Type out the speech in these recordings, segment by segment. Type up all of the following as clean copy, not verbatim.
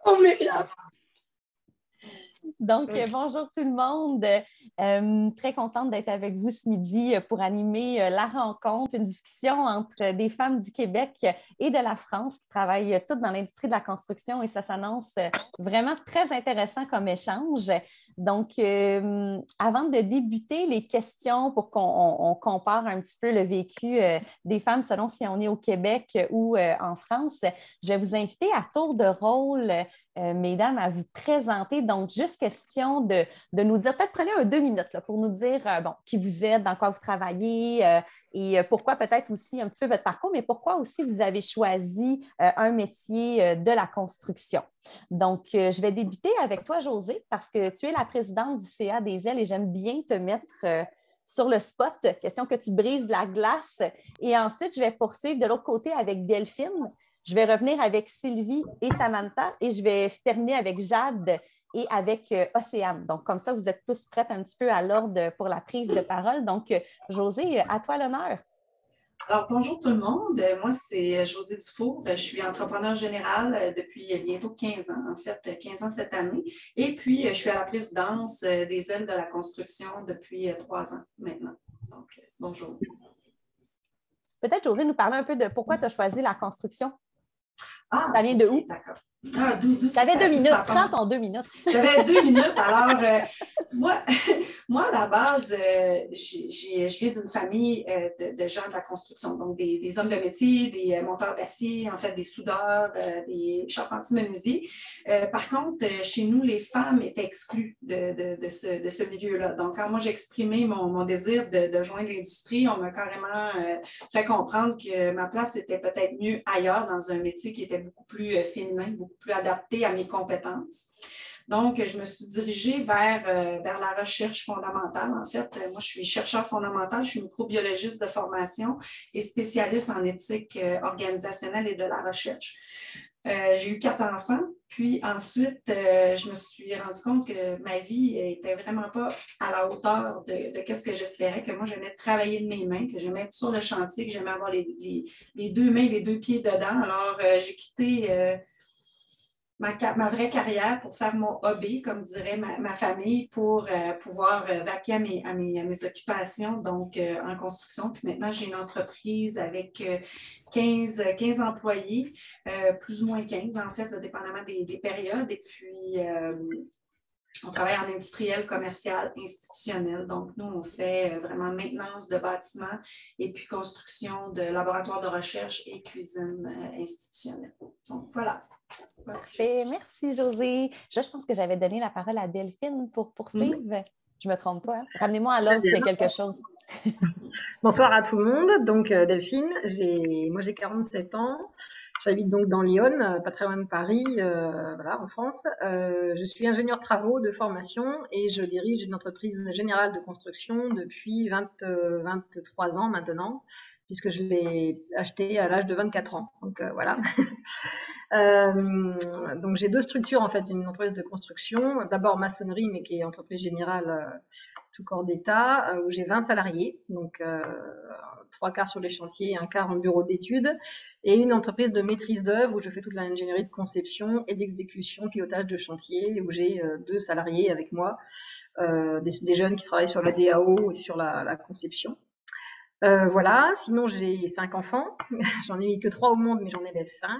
Oh, Myriam! Donc, bonjour tout le monde. Très contente d'être avec vous ce midi pour animer la rencontre, une discussion entre des femmes du Québec et de la France qui travaillent toutes dans l'industrie de la construction et ça s'annonce vraiment très intéressant comme échange. Donc, avant de débuter les questions pour qu'on compare un petit peu le vécu des femmes selon si on est au Québec ou en France, je vais vous inviter à tour de rôle mesdames, à vous présenter. Donc, juste question de nous dire, peut-être prenez 2 minutes là, pour nous dire qui vous êtes, dans quoi vous travaillez et pourquoi peut-être aussi un petit peu votre parcours, mais pourquoi aussi vous avez choisi un métier de la construction. Donc, je vais débuter avec toi, Josée, parce que tu es la présidente du CA des Ailes et j'aime bien te mettre sur le spot, question que tu brises la glace. Et ensuite, je vais poursuivre de l'autre côté avec Delphine. Je vais revenir avec Sylvie et Samantha et je vais terminer avec Jade et avec Océane. Donc, comme ça, vous êtes tous prêtes un petit peu à l'ordre pour la prise de parole. Donc, Josée, à toi l'honneur. Alors, bonjour tout le monde. Moi, c'est Josée Dufour. Je suis entrepreneur général depuis bientôt 15 ans, en fait, 15 ans cette année. Et puis, je suis à la présidence des Ailes de la construction depuis 3 ans maintenant. Donc, bonjour. Peut-être, Josée, nous parler un peu de pourquoi tu as choisi la construction. Ah, ça vient de où? D'accord. Ah, d'où tu avais 2 minutes, prends ton 2 minutes. J'avais 2 minutes. Alors, moi, à la base, je viens d'une famille de gens de la construction, donc des hommes de métier, des monteurs d'acier, en fait, des soudeurs, des charpentiers menuisiers. Par contre, chez nous, les femmes étaient exclues de ce milieu-là. Donc, quand moi, j'ai exprimé mon désir de joindre l'industrie, on m'a carrément fait comprendre que ma place était peut-être mieux ailleurs, dans un métier qui était beaucoup plus féminin, beaucoup plus adapté à mes compétences. Donc, je me suis dirigée vers la recherche fondamentale. En fait, moi, je suis chercheur fondamental, je suis microbiologiste de formation et spécialiste en éthique organisationnelle et de la recherche. J'ai eu 4 enfants, puis ensuite, je me suis rendu compte que ma vie n'était vraiment pas à la hauteur de ce que j'espérais, que moi, j'aimais travailler de mes mains, que j'aimais être sur le chantier, que j'aimais avoir les 2 mains, les 2 pieds dedans. Alors, j'ai quitté ma vraie carrière pour faire mon hobby, comme dirait ma famille, pour pouvoir vaquer à mes occupations, donc en construction. Puis maintenant, j'ai une entreprise avec 15 employés, plus ou moins 15 en fait, là, dépendamment des périodes. Et puis, on travaille en industriel, commercial, institutionnel. Donc, nous, on fait vraiment maintenance de bâtiments et puis construction de laboratoires de recherche et cuisine institutionnelle. Donc, voilà. Parfait. Merci, Josée. Je pense que j'avais donné la parole à Delphine pour poursuivre. Je ne me trompe pas. Hein? Ramenez-moi à l'ordre s'il y a quelque chose. Bonsoir à tout le monde. Donc, Delphine, moi j'ai 47 ans. J'habite donc dans Lyon, pas très loin de Paris, voilà, en France. Je suis ingénieure travaux de formation et je dirige une entreprise générale de construction depuis 23 ans maintenant, puisque je l'ai achetée à l'âge de 24 ans. Donc, voilà. Donc, j'ai 2 structures, en fait, une entreprise de construction. D'abord, maçonnerie, mais qui est entreprise générale tout corps d'État, où j'ai 20 salariés. Donc, 3 quarts sur les chantiers, 1 quart en bureau d'études, et une entreprise de maîtrise d'œuvre où je fais toute l'ingénierie de conception et d'exécution, pilotage de chantier, où j'ai 2 salariés avec moi, des jeunes qui travaillent sur la DAO et sur la conception. Voilà, sinon j'ai 5 enfants, j'en ai mis que 3 au monde, mais j'en élève 5.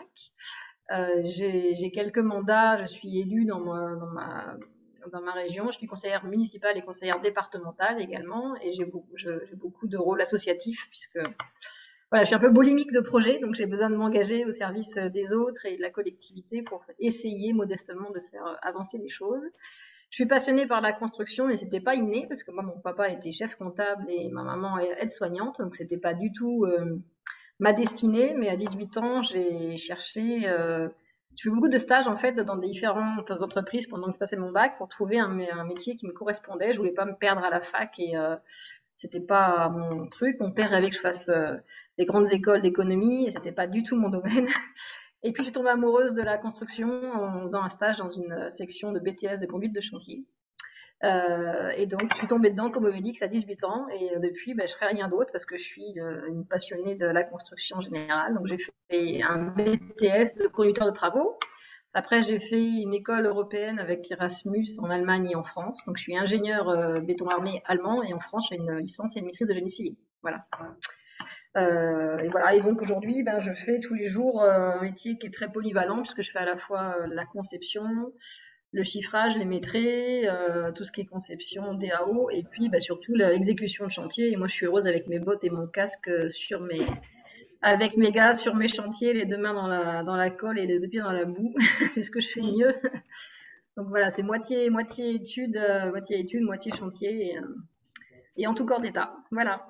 J'ai quelques mandats, je suis élue dans ma région, je suis conseillère municipale et conseillère départementale également, et j'ai beaucoup de rôles associatifs, puisque voilà, je suis un peu boulimique de projet, donc j'ai besoin de m'engager au service des autres et de la collectivité pour essayer modestement de faire avancer les choses. Je suis passionnée par la construction, mais c'était pas inné, parce que moi, mon papa était chef comptable et ma maman est aide-soignante, donc c'était pas du tout ma destinée. Mais à 18 ans, j'ai cherché, je fais beaucoup de stages en fait dans différentes entreprises pendant que je passais mon bac pour trouver un métier qui me correspondait. Je voulais pas me perdre à la fac et c'était pas mon truc. Mon père rêvait que je fasse des grandes écoles d'économie et c'était pas du tout mon domaine. Et puis, je suis tombée amoureuse de la construction en faisant un stage dans une section de BTS de conduite de chantier. Et donc, je suis tombée dedans comme Obélix à 18 ans. Et depuis, je ferai rien d'autre parce que je suis une passionnée de la construction générale. Donc, j'ai fait un BTS de conducteur de travaux. Après, j'ai fait une école européenne avec Erasmus en Allemagne et en France. Donc, je suis ingénieur béton armé allemand et en France, j'ai une licence et une maîtrise de génie civil. Voilà. Et voilà. Et donc aujourd'hui, ben, je fais tous les jours un métier qui est très polyvalent puisque je fais à la fois la conception, le chiffrage, les métrés, tout ce qui est conception, DAO, et puis ben, surtout l'exécution de chantier. Et moi, je suis heureuse avec mes bottes et mon casque avec mes gars sur mes chantiers, les deux mains dans la colle et les deux pieds dans la boue. C'est ce que je fais de mieux. Donc voilà, c'est moitié études, moitié chantier et en tout corps d'état. Voilà.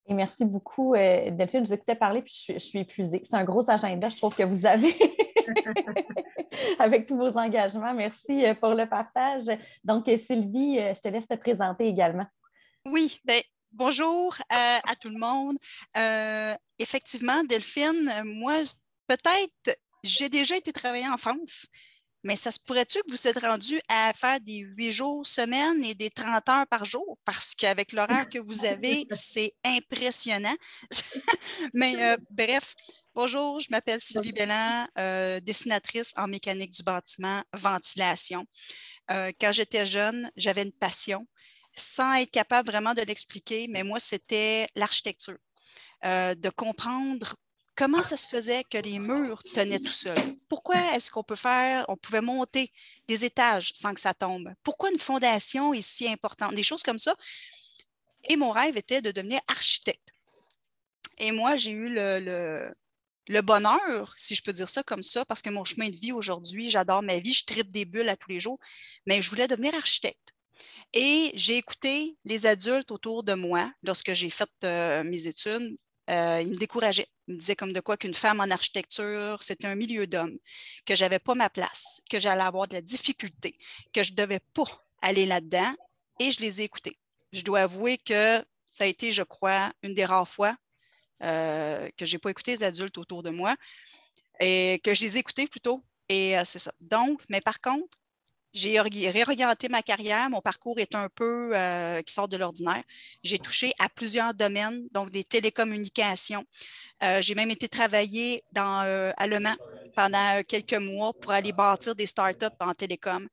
Et merci beaucoup, Delphine. Je vous écoutais parler, puis je suis épuisée. C'est un gros agenda, je trouve, que vous avez avec tous vos engagements. Merci pour le partage. Donc, Sylvie, je te laisse te présenter également. Oui, bien, bonjour à tout le monde. Effectivement, Delphine, moi, peut-être, j'ai déjà été travailler en France, mais ça se pourrait-tu que vous êtes rendu à faire des 8 jours semaine et des 30 heures par jour? Parce qu'avec l'horaire que vous avez, c'est impressionnant. Mais bref, bonjour, je m'appelle Sylvie Belland, dessinatrice en mécanique du bâtiment, ventilation. Quand j'étais jeune, j'avais une passion, sans être capable vraiment de l'expliquer, mais moi, c'était l'architecture. De comprendre comment ça se faisait que les murs tenaient tout seuls. Pourquoi est-ce qu'on pouvait monter des étages sans que ça tombe? Pourquoi une fondation est si importante? Des choses comme ça. Et mon rêve était de devenir architecte. Et moi, j'ai eu le bonheur, si je peux dire ça comme ça, parce que mon chemin de vie aujourd'hui, j'adore ma vie, je tripe des bulles à tous les jours, mais je voulais devenir architecte. Et j'ai écouté les adultes autour de moi lorsque j'ai fait mes études. Ils me décourageaient. Ils me disaient comme de quoi qu'une femme en architecture, c'était un milieu d'hommes, que je n'avais pas ma place, que j'allais avoir de la difficulté, que je ne devais pas aller là-dedans. Et je les ai écoutés. Je dois avouer que ça a été, je crois, une des rares fois que je n'ai pas écouté les adultes autour de moi et que je les ai écoutés plutôt. Et c'est ça. Donc, mais par contre, j'ai réorienté ma carrière. Mon parcours est un peu qui sort de l'ordinaire. J'ai touché à plusieurs domaines, donc des télécommunications. J'ai même été travailler à Le Mans pendant quelques mois pour aller bâtir des startups en télécom.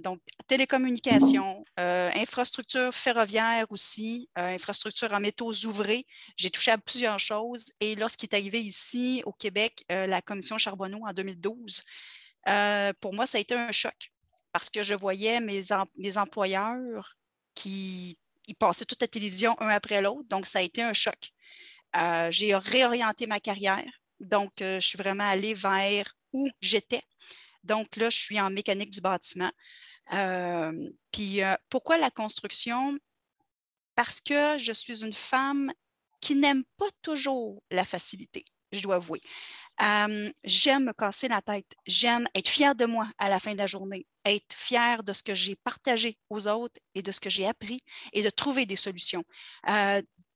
Donc, télécommunications, infrastructure ferroviaire aussi, infrastructure en métaux ouvrés. J'ai touché à plusieurs choses. Et lorsqu'il est arrivé ici au Québec, la commission Charbonneau en 2012, pour moi, ça a été un choc parce que je voyais mes employeurs qui ils passaient toute la télévision un après l'autre. Donc, ça a été un choc. J'ai réorienté ma carrière. Donc, je suis vraiment allée vers où j'étais. Donc, là, je suis en mécanique du bâtiment. Puis, pourquoi la construction? Parce que je suis une femme qui n'aime pas toujours la facilité, je dois avouer. J'aime me casser la tête. J'aime être fière de moi à la fin de la journée, être fière de ce que j'ai partagé aux autres et de ce que j'ai appris et de trouver des solutions.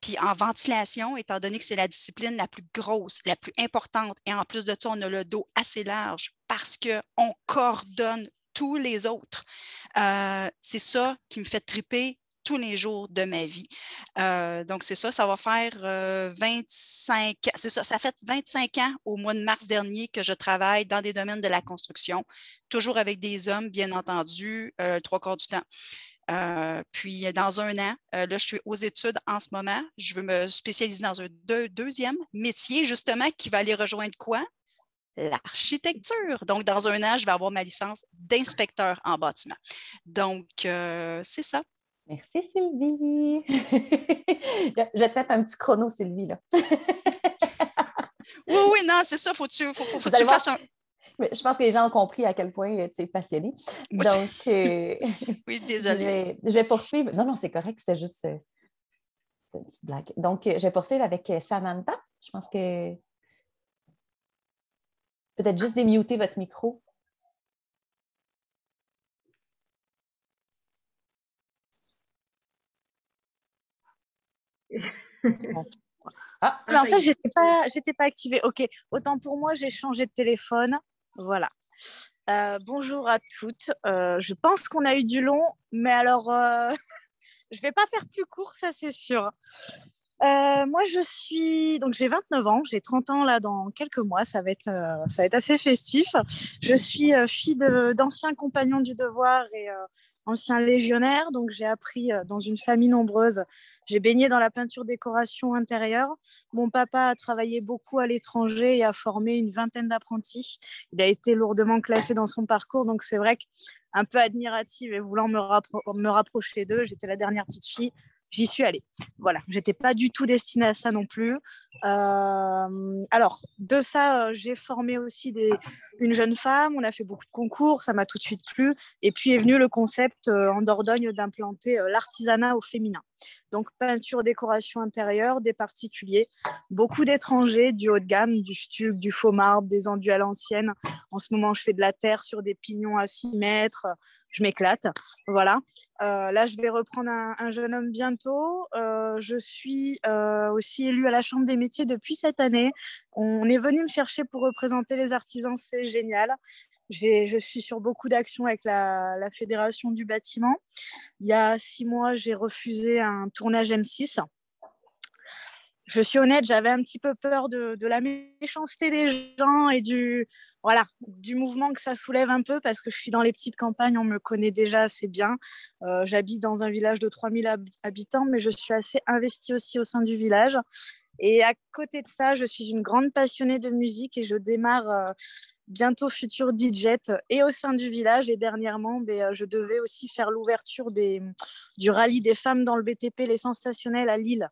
Puis en ventilation, étant donné que c'est la discipline la plus grosse, la plus importante, et en plus de ça, on a le dos assez large parce qu'on coordonne tous les autres. C'est ça qui me fait triper tous les jours de ma vie. Donc, c'est ça, ça va faire 25 ans. C'est ça, ça fait 25 ans au mois de mars dernier que je travaille dans des domaines de la construction, toujours avec des hommes, bien entendu, 3/4 du temps. Puis, dans un an, là, je suis aux études en ce moment. Je veux me spécialiser dans un deuxième métier, justement, qui va aller rejoindre quoi? L'architecture. Donc, dans un an, je vais avoir ma licence d'inspecteur en bâtiment. Donc, c'est ça. Merci, Sylvie. Je vais te mettre un petit chrono, Sylvie, là. Oui, non, c'est ça. Faut que tu fasses un... Mais je pense que les gens ont compris à quel point tu es passionnée. Donc, oui, désolée. Je vais poursuivre. Non, c'est correct, c'était juste une petite blague. Donc, je vais poursuivre avec Samantha. Je pense que peut-être juste démuter votre micro. Ah, mais en fait, j'étais pas activée. Ok, autant pour moi, j'ai changé de téléphone. Voilà. Bonjour à toutes. Je pense qu'on a eu du long, mais alors, je vais pas faire plus court, ça c'est sûr. Moi, donc j'ai 29 ans, j'ai 30 ans là dans quelques mois, ça va être assez festif. Je suis fille d'anciens compagnons du devoir et anciens légionnaires, donc j'ai appris dans une famille nombreuse. J'ai baigné dans la peinture décoration intérieure. Mon papa a travaillé beaucoup à l'étranger et a formé une vingtaine d'apprentis. Il a été lourdement classé dans son parcours, donc c'est vrai qu'un peu admirative et voulant me rapprocher d'eux, j'étais la dernière petite fille. J'y suis allée. Voilà, j'étais pas du tout destinée à ça non plus. Alors, de ça, j'ai formé aussi une jeune femme. On a fait beaucoup de concours, ça m'a tout de suite plu. Et puis est venu le concept en Dordogne d'implanter l'artisanat au féminin. Donc, peinture, décoration intérieure, des particuliers, beaucoup d'étrangers, du haut de gamme, du stuc, du faux marbre, des enduits à l'ancienne. En ce moment, je fais de la terre sur des pignons à 6 mètres. Je m'éclate. Voilà. Là, je vais reprendre un jeune homme bientôt. Je suis aussi élue à la Chambre des métiers depuis cette année. On est venu me chercher pour représenter les artisans, c'est génial. Je suis sur beaucoup d'actions avec la Fédération du bâtiment. Il y a 6 mois, j'ai refusé un tournage M6. Je suis honnête, j'avais un petit peu peur de la méchanceté des gens et du mouvement que ça soulève un peu parce que je suis dans les petites campagnes, on me connaît déjà assez bien. J'habite dans un village de 3000 habitants, mais je suis assez investie aussi au sein du village. Et à côté de ça, je suis une grande passionnée de musique et je démarre bientôt futur DJ et au sein du village. Et dernièrement, je devais aussi faire l'ouverture du rallye des femmes dans le BTP, les Sensationnelles à Lille,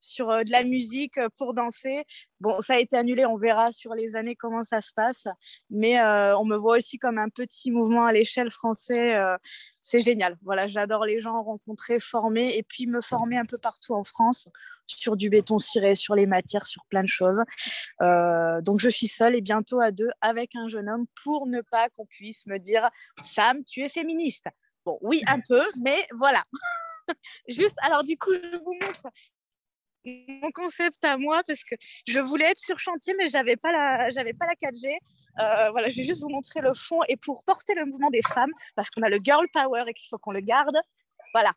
sur de la musique pour danser. Bon, ça a été annulé, on verra sur les années comment ça se passe. Mais on me voit aussi comme un petit mouvement à l'échelle français. C'est génial. Voilà, j'adore les gens rencontrer, former et puis me former un peu partout en France sur du béton ciré, sur les matières, sur plein de choses. Donc, je suis seule et bientôt à 2 avec un jeune homme pour ne pas qu'on puisse me dire « Sam, tu es féministe ». Bon, oui, un peu, mais voilà. Juste, alors du coup, je vous montre mon concept à moi parce que je voulais être sur chantier mais j'avais pas la 4G. Voilà, je vais juste vous montrer le fond et pour porter le mouvement des femmes parce qu'on a le girl power et qu'il faut qu'on le garde. Voilà,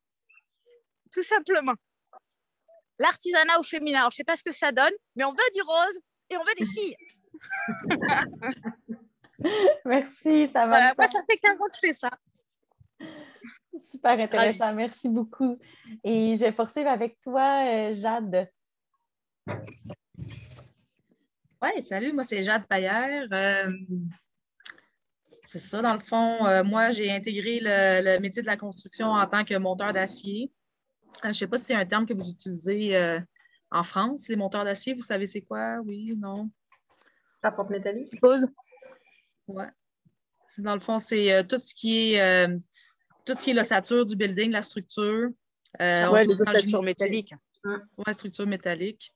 tout simplement. L'artisanat au féminin. Alors, je sais pas ce que ça donne, mais on veut du rose et on veut des filles. Merci, ça va. Moi, ça fait 15 ans que je fais ça. Super intéressant, merci beaucoup. Et je vais poursuivre avec toi, Jade. Oui, salut, moi c'est Jade Paillère. C'est ça, dans le fond, moi j'ai intégré le métier de la construction en tant que monteur d'acier. Je ne sais pas si c'est un terme que vous utilisez en France, les monteurs d'acier, vous savez c'est quoi? Oui, non? La porte métallique? Oui. Dans le fond, c'est tout ce qui est l'ossature du building, la structure. Oui, les ossatures métalliques. Oui, structure métallique,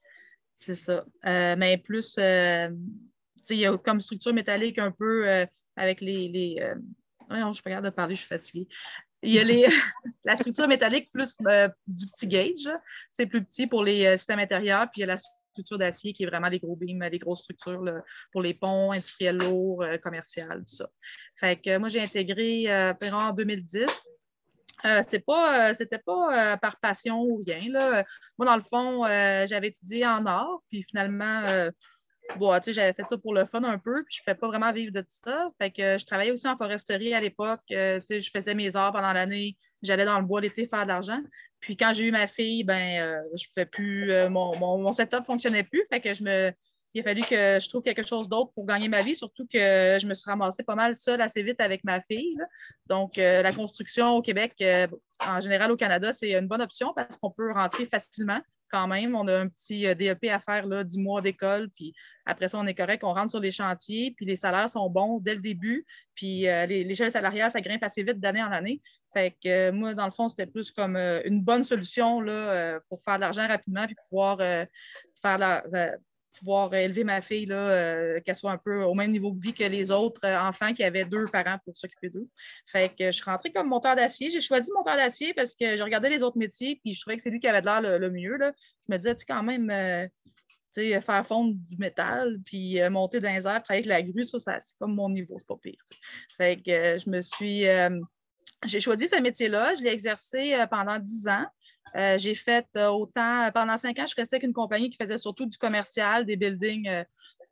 c'est ça. Mais plus, il y a comme structure métallique un peu avec non, je ne suis pas capable de parler, je suis fatiguée. Il y a la structure métallique plus du petit gauge, c'est plus petit pour les systèmes intérieurs, puis il y a la structure d'acier qui est vraiment les gros beams, les grosses structures là, pour les ponts industriels lourds, commerciaux, tout ça. Fait que moi, j'ai intégré en 2010. C'était pas par passion ou rien, là. Moi, dans le fond, j'avais étudié en art, puis finalement, j'avais fait ça pour le fun un peu, puis je ne fais pas vraiment vivre de ça. Fait que je travaillais aussi en foresterie à l'époque. Je faisais mes heures pendant l'année. J'allais dans le bois l'été faire de l'argent. Puis quand j'ai eu ma fille, je pouvais plus. Mon setup ne fonctionnait plus. Fait que il a fallu que je trouve quelque chose d'autre pour gagner ma vie, surtout que je me suis ramassée pas mal seule assez vite avec ma fille, là. Donc, la construction au Québec, en général au Canada, c'est une bonne option parce qu'on peut rentrer facilement quand même. On a un petit DEP à faire, là, 10 mois d'école, puis après ça, on est correct. On rentre sur les chantiers, puis les salaires sont bons dès le début, puis l'échelle salariale, ça grimpe assez vite d'année en année. Fait que moi, dans le fond, c'était plus comme une bonne solution là, pour faire de l'argent rapidement, puis pouvoir élever ma fille, qu'elle soit un peu au même niveau de vie que les autres enfants qui avaient 2 parents pour s'occuper d'eux. Fait que je suis rentrée comme monteur d'acier. J'ai choisi monteur d'acier parce que je regardais les autres métiers puis je trouvais que c'est lui qui avait de l'air le mieux, là. Je me disais, tu sais, quand même, faire fondre du métal puis monter dans les airs, travailler avec la grue, ça c'est comme mon niveau, c'est pas pire. T'sais. Fait que j'ai choisi ce métier-là. Je l'ai exercé pendant 10 ans. J'ai fait autant, pendant 5 ans, je restais avec une compagnie qui faisait surtout du commercial, des buildings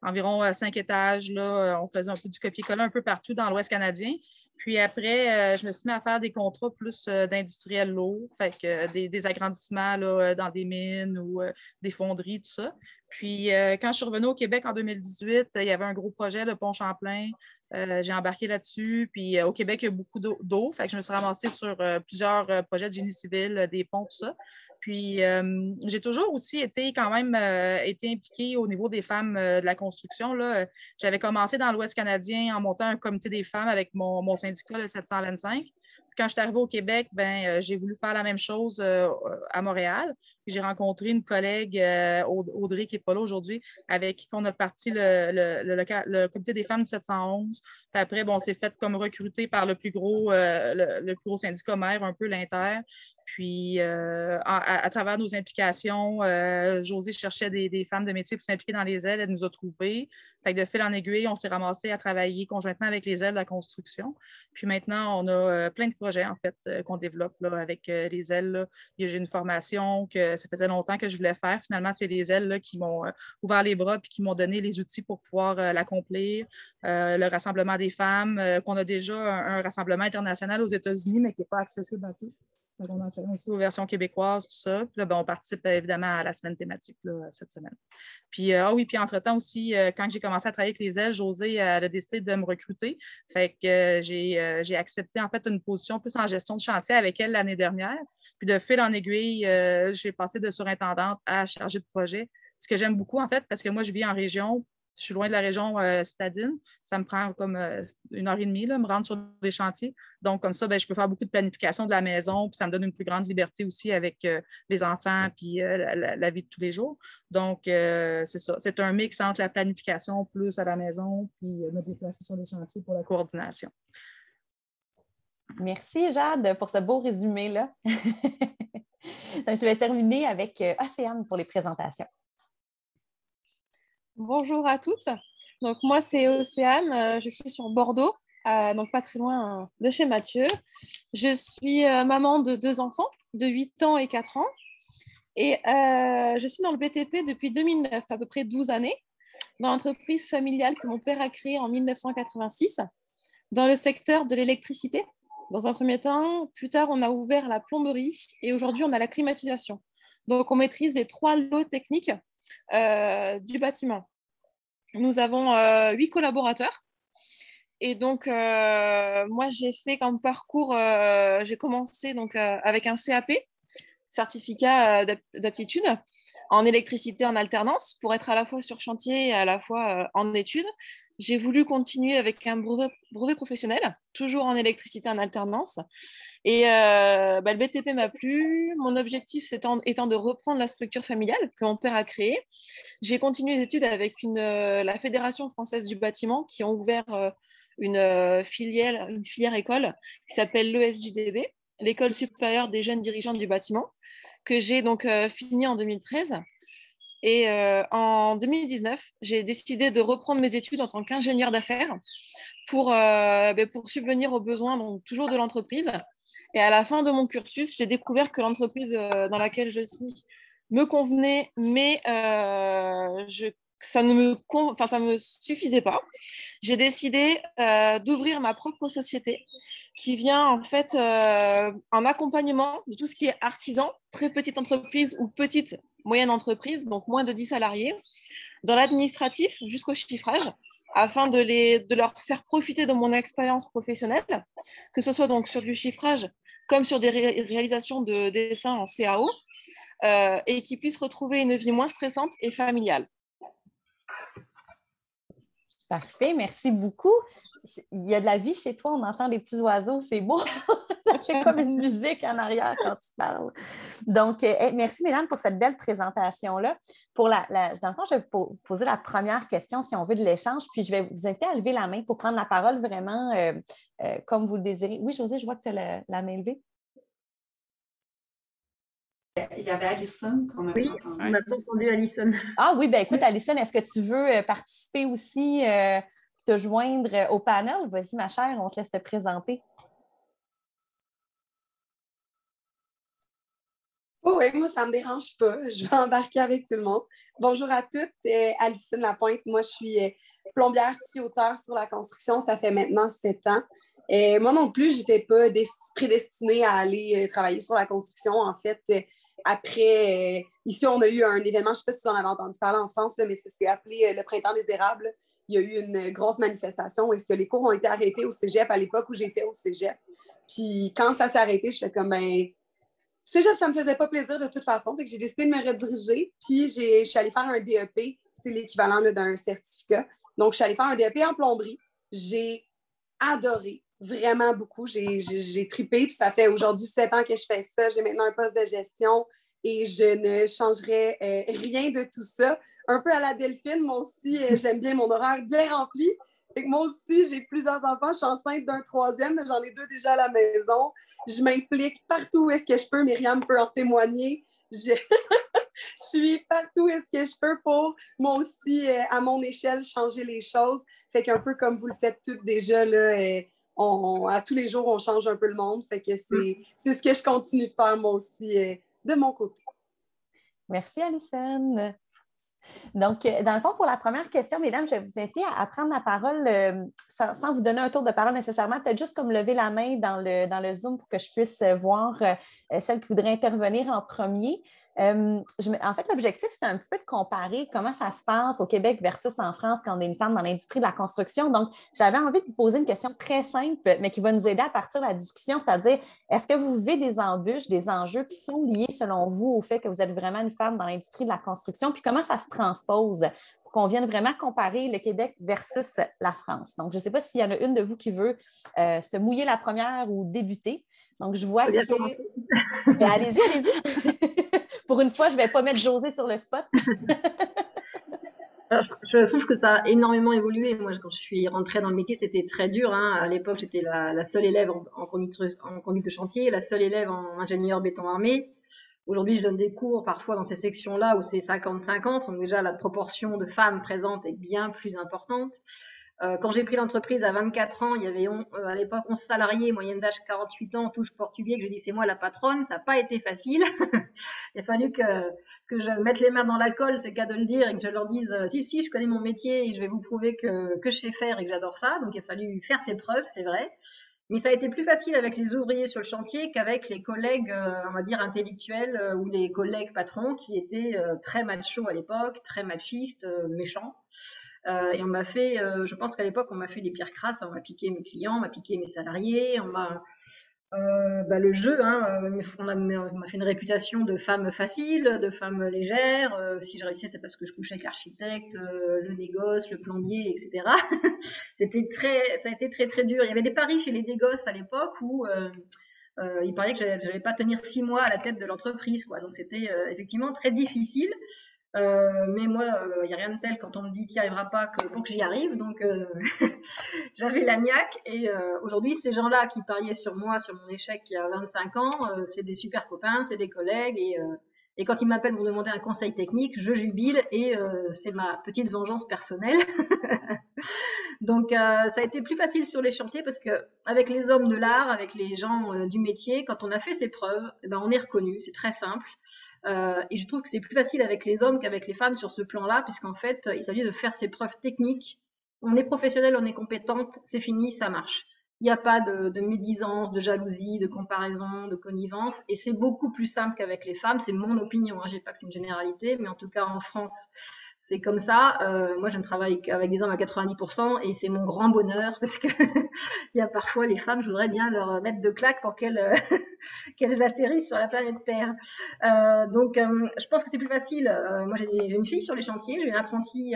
environ 5 étages. Là, on faisait un peu du copier-coller un peu partout dans l'Ouest canadien. Puis après, je me suis mis à faire des contrats plus d'industriels lourds, fait que des agrandissements là, dans des mines ou des fonderies, tout ça. Puis quand je suis revenue au Québec en 2018, il y avait un gros projet, le pont Champlain. J'ai embarqué là-dessus. Puis au Québec, il y a beaucoup d'eau. Fait que je me suis ramassée sur plusieurs projets de génie civil, des ponts, tout ça. Puis, j'ai toujours aussi été quand même été impliquée au niveau des femmes de la construction. Là. J'avais commencé dans l'Ouest canadien en montant un comité des femmes avec mon syndicat, le 725. Puis, quand je suis arrivée au Québec, j'ai voulu faire la même chose à Montréal. Puis, j'ai rencontré une collègue, Audrey, qui n'est pas là aujourd'hui, avec qui on a parti le comité des femmes du 711. Puis après, on s'est fait comme recruter par le plus gros syndicat maire, un peu l'Inter. Puis, à travers nos implications, Josée cherchait des femmes de métier pour s'impliquer dans les ailes. Elle nous a trouvés. Fait que de fil en aiguille, on s'est ramassé à travailler conjointement avec les ailes de la construction. Puis maintenant, on a plein de projets, en fait, qu'on développe là, avec les ailes. Là. J'ai une formation que ça faisait longtemps que je voulais faire. Finalement, c'est les ailes là, qui m'ont ouvert les bras puis qui m'ont donné les outils pour pouvoir l'accomplir. Le rassemblement des femmes, qu'on a déjà un rassemblement international aux États-Unis, mais qui n'est pas accessible à tous. Donc, on en fait aussi aux versions québécoises, tout ça. Puis là, on participe évidemment à la semaine thématique là, cette semaine. Puis, puis entre-temps aussi, quand j'ai commencé à travailler avec les ailes, Josée elle a décidé de me recruter. Fait que j'ai accepté en fait une position plus en gestion de chantier avec elle l'année dernière. Puis de fil en aiguille, j'ai passé de surintendante à chargée de projet. Ce que j'aime beaucoup, en fait, parce que moi, je vis en région. Je suis loin de la région citadine. Ça me prend comme 1 heure et demie, là, me rendre sur des chantiers. Donc, comme ça, je peux faire beaucoup de planification de la maison, puis ça me donne une plus grande liberté aussi avec les enfants puis la vie de tous les jours. Donc, c'est ça. C'est un mix entre la planification plus à la maison, puis me déplacer sur les chantiers pour la coordination. Merci, Jade, pour ce beau résumé-là. Je vais terminer avec Océane pour les présentations. Bonjour à toutes. Donc, moi, c'est Océane. Je suis sur Bordeaux, donc pas très loin de chez Mathieu. Je suis maman de 2 enfants, de 8 ans et 4 ans. Et je suis dans le BTP depuis 2009, à peu près 12 années, dans l'entreprise familiale que mon père a créée en 1986, dans le secteur de l'électricité. Dans un premier temps, plus tard, on a ouvert la plomberie et aujourd'hui, on a la climatisation. Donc, on maîtrise les 3 lots techniques du bâtiment. Nous avons 8 collaborateurs. Et donc, moi, j'ai fait comme parcours, j'ai commencé donc, avec un CAP, certificat d'aptitude, en électricité en alternance, pour être à la fois sur chantier et à la fois en études. J'ai voulu continuer avec un brevet professionnel, toujours en électricité en alternance. Et le BTP m'a plu. Mon objectif étant de reprendre la structure familiale que mon père a créée. J'ai continué les études avec la Fédération française du bâtiment qui ont ouvert une filière école qui s'appelle l'ESJDB, l'École supérieure des jeunes dirigeants du bâtiment, que j'ai donc fini en 2013. Et en 2019, j'ai décidé de reprendre mes études en tant qu'ingénieur d'affaires pour subvenir aux besoins donc, toujours de l'entreprise. Et à la fin de mon cursus, j'ai découvert que l'entreprise dans laquelle je suis me convenait, mais ça ne me suffisait pas. J'ai décidé d'ouvrir ma propre société qui vient en fait en accompagnement de tout ce qui est artisan, très petite entreprise ou petite moyenne entreprise, donc moins de 10 salariés, dans l'administratif jusqu'au chiffrage, afin de leur faire profiter de mon expérience professionnelle, que ce soit donc sur du chiffrage comme sur des réalisations de dessins en CAO, et qu'ils puissent retrouver une vie moins stressante et familiale. Parfait, merci beaucoup. Il y a de la vie chez toi, on entend des petits oiseaux, c'est beau. Ça fait comme une musique en arrière quand tu parles. Donc, merci Mélane pour cette belle présentation-là. Dans le fond, je vais vous poser la première question, si on veut, de l'échange, puis je vais vous inviter à lever la main pour prendre la parole vraiment comme vous le désirez. Oui, Josée, je vois que tu as la main levée. Il y avait Alison qu'on avait entendu. On n'a pas entendu Alison. Ah oui, bien écoute, Alison, est-ce que tu veux participer aussi, te joindre au panel? Vas-y, ma chère, on te laisse te présenter. Oh oui, moi, ça ne me dérange pas. Je vais embarquer avec tout le monde. Bonjour à toutes. Alicine Lapointe. Moi, je suis plombière tuyauteur sur la construction. Ça fait maintenant 7 ans. Moi non plus, je n'étais pas prédestinée à aller travailler sur la construction. En fait, après, ici, on a eu un événement, je ne sais pas si vous en avez entendu parler en France, là, mais ça s'est appelé le Printemps des érables. Il y a eu une grosse manifestation. Est-ce que les cours ont été arrêtés au cégep à l'époque où j'étais au cégep? Puis quand ça s'est arrêté, je fais comme, ben, cégep, ça ne me faisait pas plaisir de toute façon. Fait que j'ai décidé de me rediriger. Puis je suis allée faire un DEP. C'est l'équivalent là, d'un certificat. Donc, je suis allée faire un DEP en plomberie. J'ai adoré, vraiment beaucoup. J'ai trippé. Puis ça fait aujourd'hui 7 ans que je fais ça. J'ai maintenant un poste de gestion et je ne changerai rien de tout ça. Un peu à la Delphine, moi aussi, j'aime bien mon horaire bien rempli. Fait que moi aussi, j'ai plusieurs enfants. Je suis enceinte d'un 3e, mais j'en ai 2 déjà à la maison. Je m'implique partout où est-ce que je peux. Myriam peut en témoigner. Je suis partout où est-ce que je peux pour, moi aussi, à mon échelle, changer les choses. Fait qu'un peu comme vous le faites toutes déjà, là, à tous les jours, on change un peu le monde. Fait que c'est ce que je continue de faire, moi aussi, de mon côté. Merci, Alicine. Donc, dans le fond, pour la première question, mesdames, je vais vous inviter à prendre la parole sans vous donner un tour de parole nécessairement, peut-être juste comme lever la main dans le Zoom pour que je puisse voir celle qui voudrait intervenir en premier. En fait, l'objectif, c'est un petit peu de comparer comment ça se passe au Québec versus en France quand on est une femme dans l'industrie de la construction. Donc, j'avais envie de vous poser une question très simple, mais qui va nous aider à partir de la discussion, c'est-à-dire, est-ce que vous vivez des embûches, des enjeux qui sont liés, selon vous, au fait que vous êtes vraiment une femme dans l'industrie de la construction, puis comment ça se transpose pour qu'on vienne vraiment comparer le Québec versus la France? Donc, je ne sais pas s'il y en a une de vous qui veut se mouiller la première ou débuter. Donc, je vois bien que... commencer. Ben, allez-y, allez-y. Pour une fois, je ne vais pas mettre Josée sur le spot. Alors, je trouve que ça a énormément évolué. Moi, quand je suis rentrée dans le métier, c'était très dur. À l'époque, j'étais la seule élève en conduite de chantier, la seule élève en ingénieur béton armé. Aujourd'hui, je donne des cours parfois dans ces sections-là où c'est 50-50. Donc déjà, la proportion de femmes présentes est bien plus importante. Quand j'ai pris l'entreprise à 24 ans, il y avait à l'époque 11 salariés, moyenne d'âge 48 ans, tous portugais, que je dis c'est moi la patronne. Ça n'a pas été facile. Il a fallu que je mette les mains dans la colle, c'est qu'à de le dire, et que je leur dise si, je connais mon métier et je vais vous prouver que je sais faire et que j'adore ça. Donc il a fallu faire ses preuves, c'est vrai. Mais ça a été plus facile avec les ouvriers sur le chantier qu'avec les collègues, on va dire, intellectuels ou les collègues patrons qui étaient très machos à l'époque, très machistes, méchants. Et on m'a fait, je pense qu'à l'époque, on m'a fait des pierres crasses. On m'a piqué mes clients, on m'a piqué mes salariés, on m'a... le jeu, on m'a fait une réputation de femme facile, de femme légère. Si je réussissais, c'est parce que je couchais avec l'architecte, le négoce, le plombier, etc. Ça a été très très dur. Il y avait des paris chez les négoces à l'époque où il paraît que j'allais pas tenir 6 mois à la tête de l'entreprise, quoi. Donc c'était effectivement très difficile. Mais moi, il n'y a rien de tel quand on me dit qu'il n'y arrivera pas pour que j'y arrive. Donc, j'avais la niaque. Et aujourd'hui, ces gens-là qui pariaient sur moi, sur mon échec il y a 25 ans, c'est des super copains, c'est des collègues. Et quand ils m'appellent pour demander un conseil technique, je jubile et c'est ma petite vengeance personnelle. Donc, ça a été plus facile sur les chantiers parce que avec les hommes de l'art, avec les gens du métier, quand on a fait ses preuves, ben, on est reconnu. C'est très simple. Et je trouve que c'est plus facile avec les hommes qu'avec les femmes sur ce plan-là, puisqu'en fait, il s'agit de faire ses preuves techniques. On est professionnel, on est compétente, c'est fini, ça marche. Il n'y a pas de médisance, de jalousie, de comparaison, de connivence, et c'est beaucoup plus simple qu'avec les femmes. C'est mon opinion, je ne dis pas que c'est une généralité, mais en tout cas en France, c'est comme ça. Moi, je ne travaille qu'avec des hommes à 90%, et c'est mon grand bonheur, parce que il y a parfois les femmes, je voudrais bien leur mettre de claques pour qu'elles atterrissent sur la planète Terre. Donc, je pense que c'est plus facile. Moi, j'ai une fille sur les chantiers, j'ai une apprentie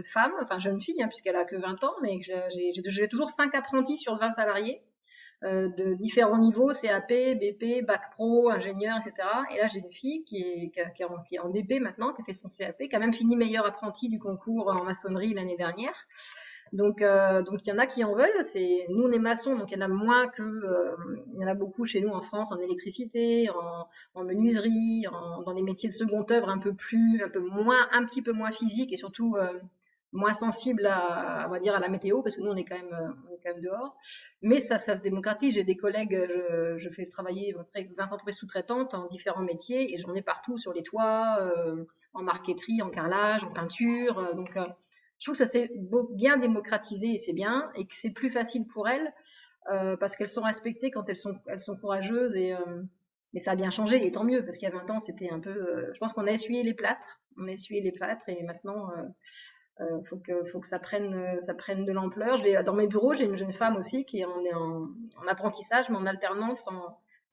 femme, enfin jeune fille, puisqu'elle a que 20 ans, mais j'ai toujours 5 apprentis sur 20 salariés de différents niveaux, CAP, BP, Bac Pro, ingénieur, etc. Et là, j'ai une fille qui est en BP maintenant, qui a fait son CAP, qui a même fini meilleure apprentie du concours en maçonnerie l'année dernière. Donc il y en a qui en veulent. Nous, on est maçons, donc il y en a moins il y en a beaucoup chez nous en France, en électricité, en menuiserie, dans des métiers de seconde œuvre un petit peu moins physiques et surtout moins sensibles on va dire, à la météo, parce que nous, on est quand même dehors. Mais ça se démocratise. J'ai des collègues, je fais travailler près de 20 entreprises sous-traitantes en différents métiers et j'en ai partout sur les toits, en marqueterie, en carrelage, en peinture. Donc, je trouve que ça s'est bien démocratisé et c'est bien, et que c'est plus facile pour elles parce qu'elles sont respectées quand elles sont courageuses mais ça a bien changé et tant mieux parce qu'il y a 20 ans c'était un peu. Je pense qu'on a essuyé les plâtres, et maintenant faut que ça prenne de l'ampleur. Dans mes bureaux, j'ai une jeune femme aussi qui est en apprentissage, mais en alternance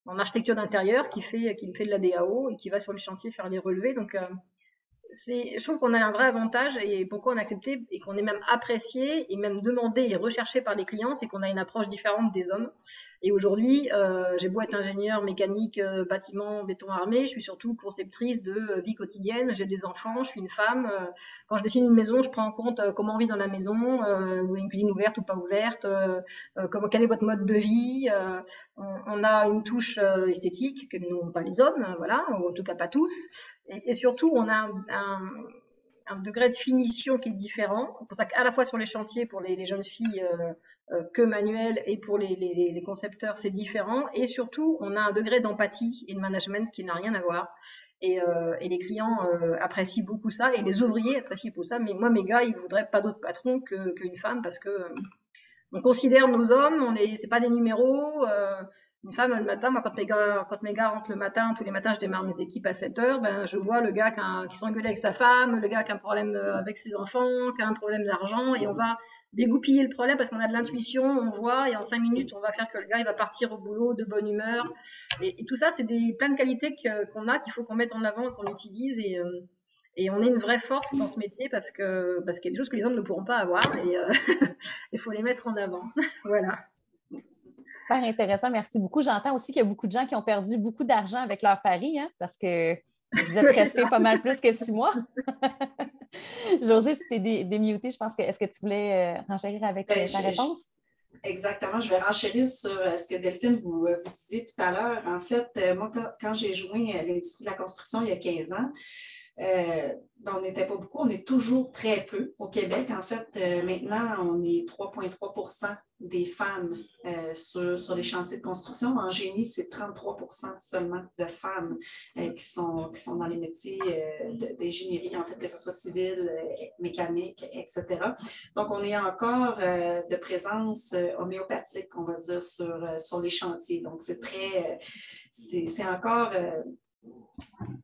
en architecture d'intérieur, qui me fait de la DAO et qui va sur le chantier faire les relevés. Donc je trouve qu'on a un vrai avantage et pourquoi on a accepté et qu'on est même apprécié et même demandé et recherché par les clients, c'est qu'on a une approche différente des hommes. Et aujourd'hui, j'ai beau être ingénieur mécanique, bâtiment, béton armé, je suis surtout conceptrice de vie quotidienne. J'ai des enfants, je suis une femme. Quand je dessine une maison, je prends en compte comment on vit dans la maison, une cuisine ouverte ou pas ouverte, quel est votre mode de vie. On a une touche esthétique que n'ont pas les hommes, voilà, ou en tout cas pas tous. Et surtout, on a un degré de finition qui est différent. C'est pour ça qu'à la fois sur les chantiers, pour les jeunes filles que manuelles et pour les concepteurs, c'est différent. Et surtout, on a un degré d'empathie et de management qui n'a rien à voir. Et les clients apprécient beaucoup ça et les ouvriers apprécient beaucoup ça. Mais moi, mes gars, ils voudraient pas d'autre patron qu'une femme parce que on considère nos hommes, c'est pas des numéros. Une femme, le matin, moi, quand mes gars rentrent le matin, tous les matins, je démarre mes équipes à 7h, ben, je vois le gars qui s'engueule avec sa femme, le gars qui a un problème avec ses enfants, qui a un problème d'argent, et on va dégoupiller le problème parce qu'on a de l'intuition, on voit, et en 5 minutes, on va faire que le gars, il va partir au boulot de bonne humeur. Et tout ça, c'est plein de qualités qu'on a, qu'il faut qu'on mette en avant et qu'on utilise, et on est une vraie force dans ce métier parce qu'il y a des choses que les hommes ne pourront pas avoir, et il faut les mettre en avant. Voilà. Super intéressant, merci beaucoup. J'entends aussi qu'il y a beaucoup de gens qui ont perdu beaucoup d'argent avec leur pari, hein, parce que vous êtes restés pas mal plus que 6 mois. Josée, si tu es démutée, je pense que est-ce que tu voulais renchérir avec ta réponse? Exactement, je vais renchérir sur ce que Delphine vous disiez tout à l'heure. En fait, moi, quand j'ai joint l'industrie de la construction il y a 15 ans, on n'était pas beaucoup, on est toujours très peu au Québec. En fait, maintenant, on est 3,3 % des femmes sur les chantiers de construction. En génie, c'est 33 % seulement de femmes qui sont dans les métiers d'ingénierie, en fait, que ce soit civil, mécanique, etc. Donc, on est encore de présence homéopathique, on va dire, sur les chantiers. Donc, c'est encore...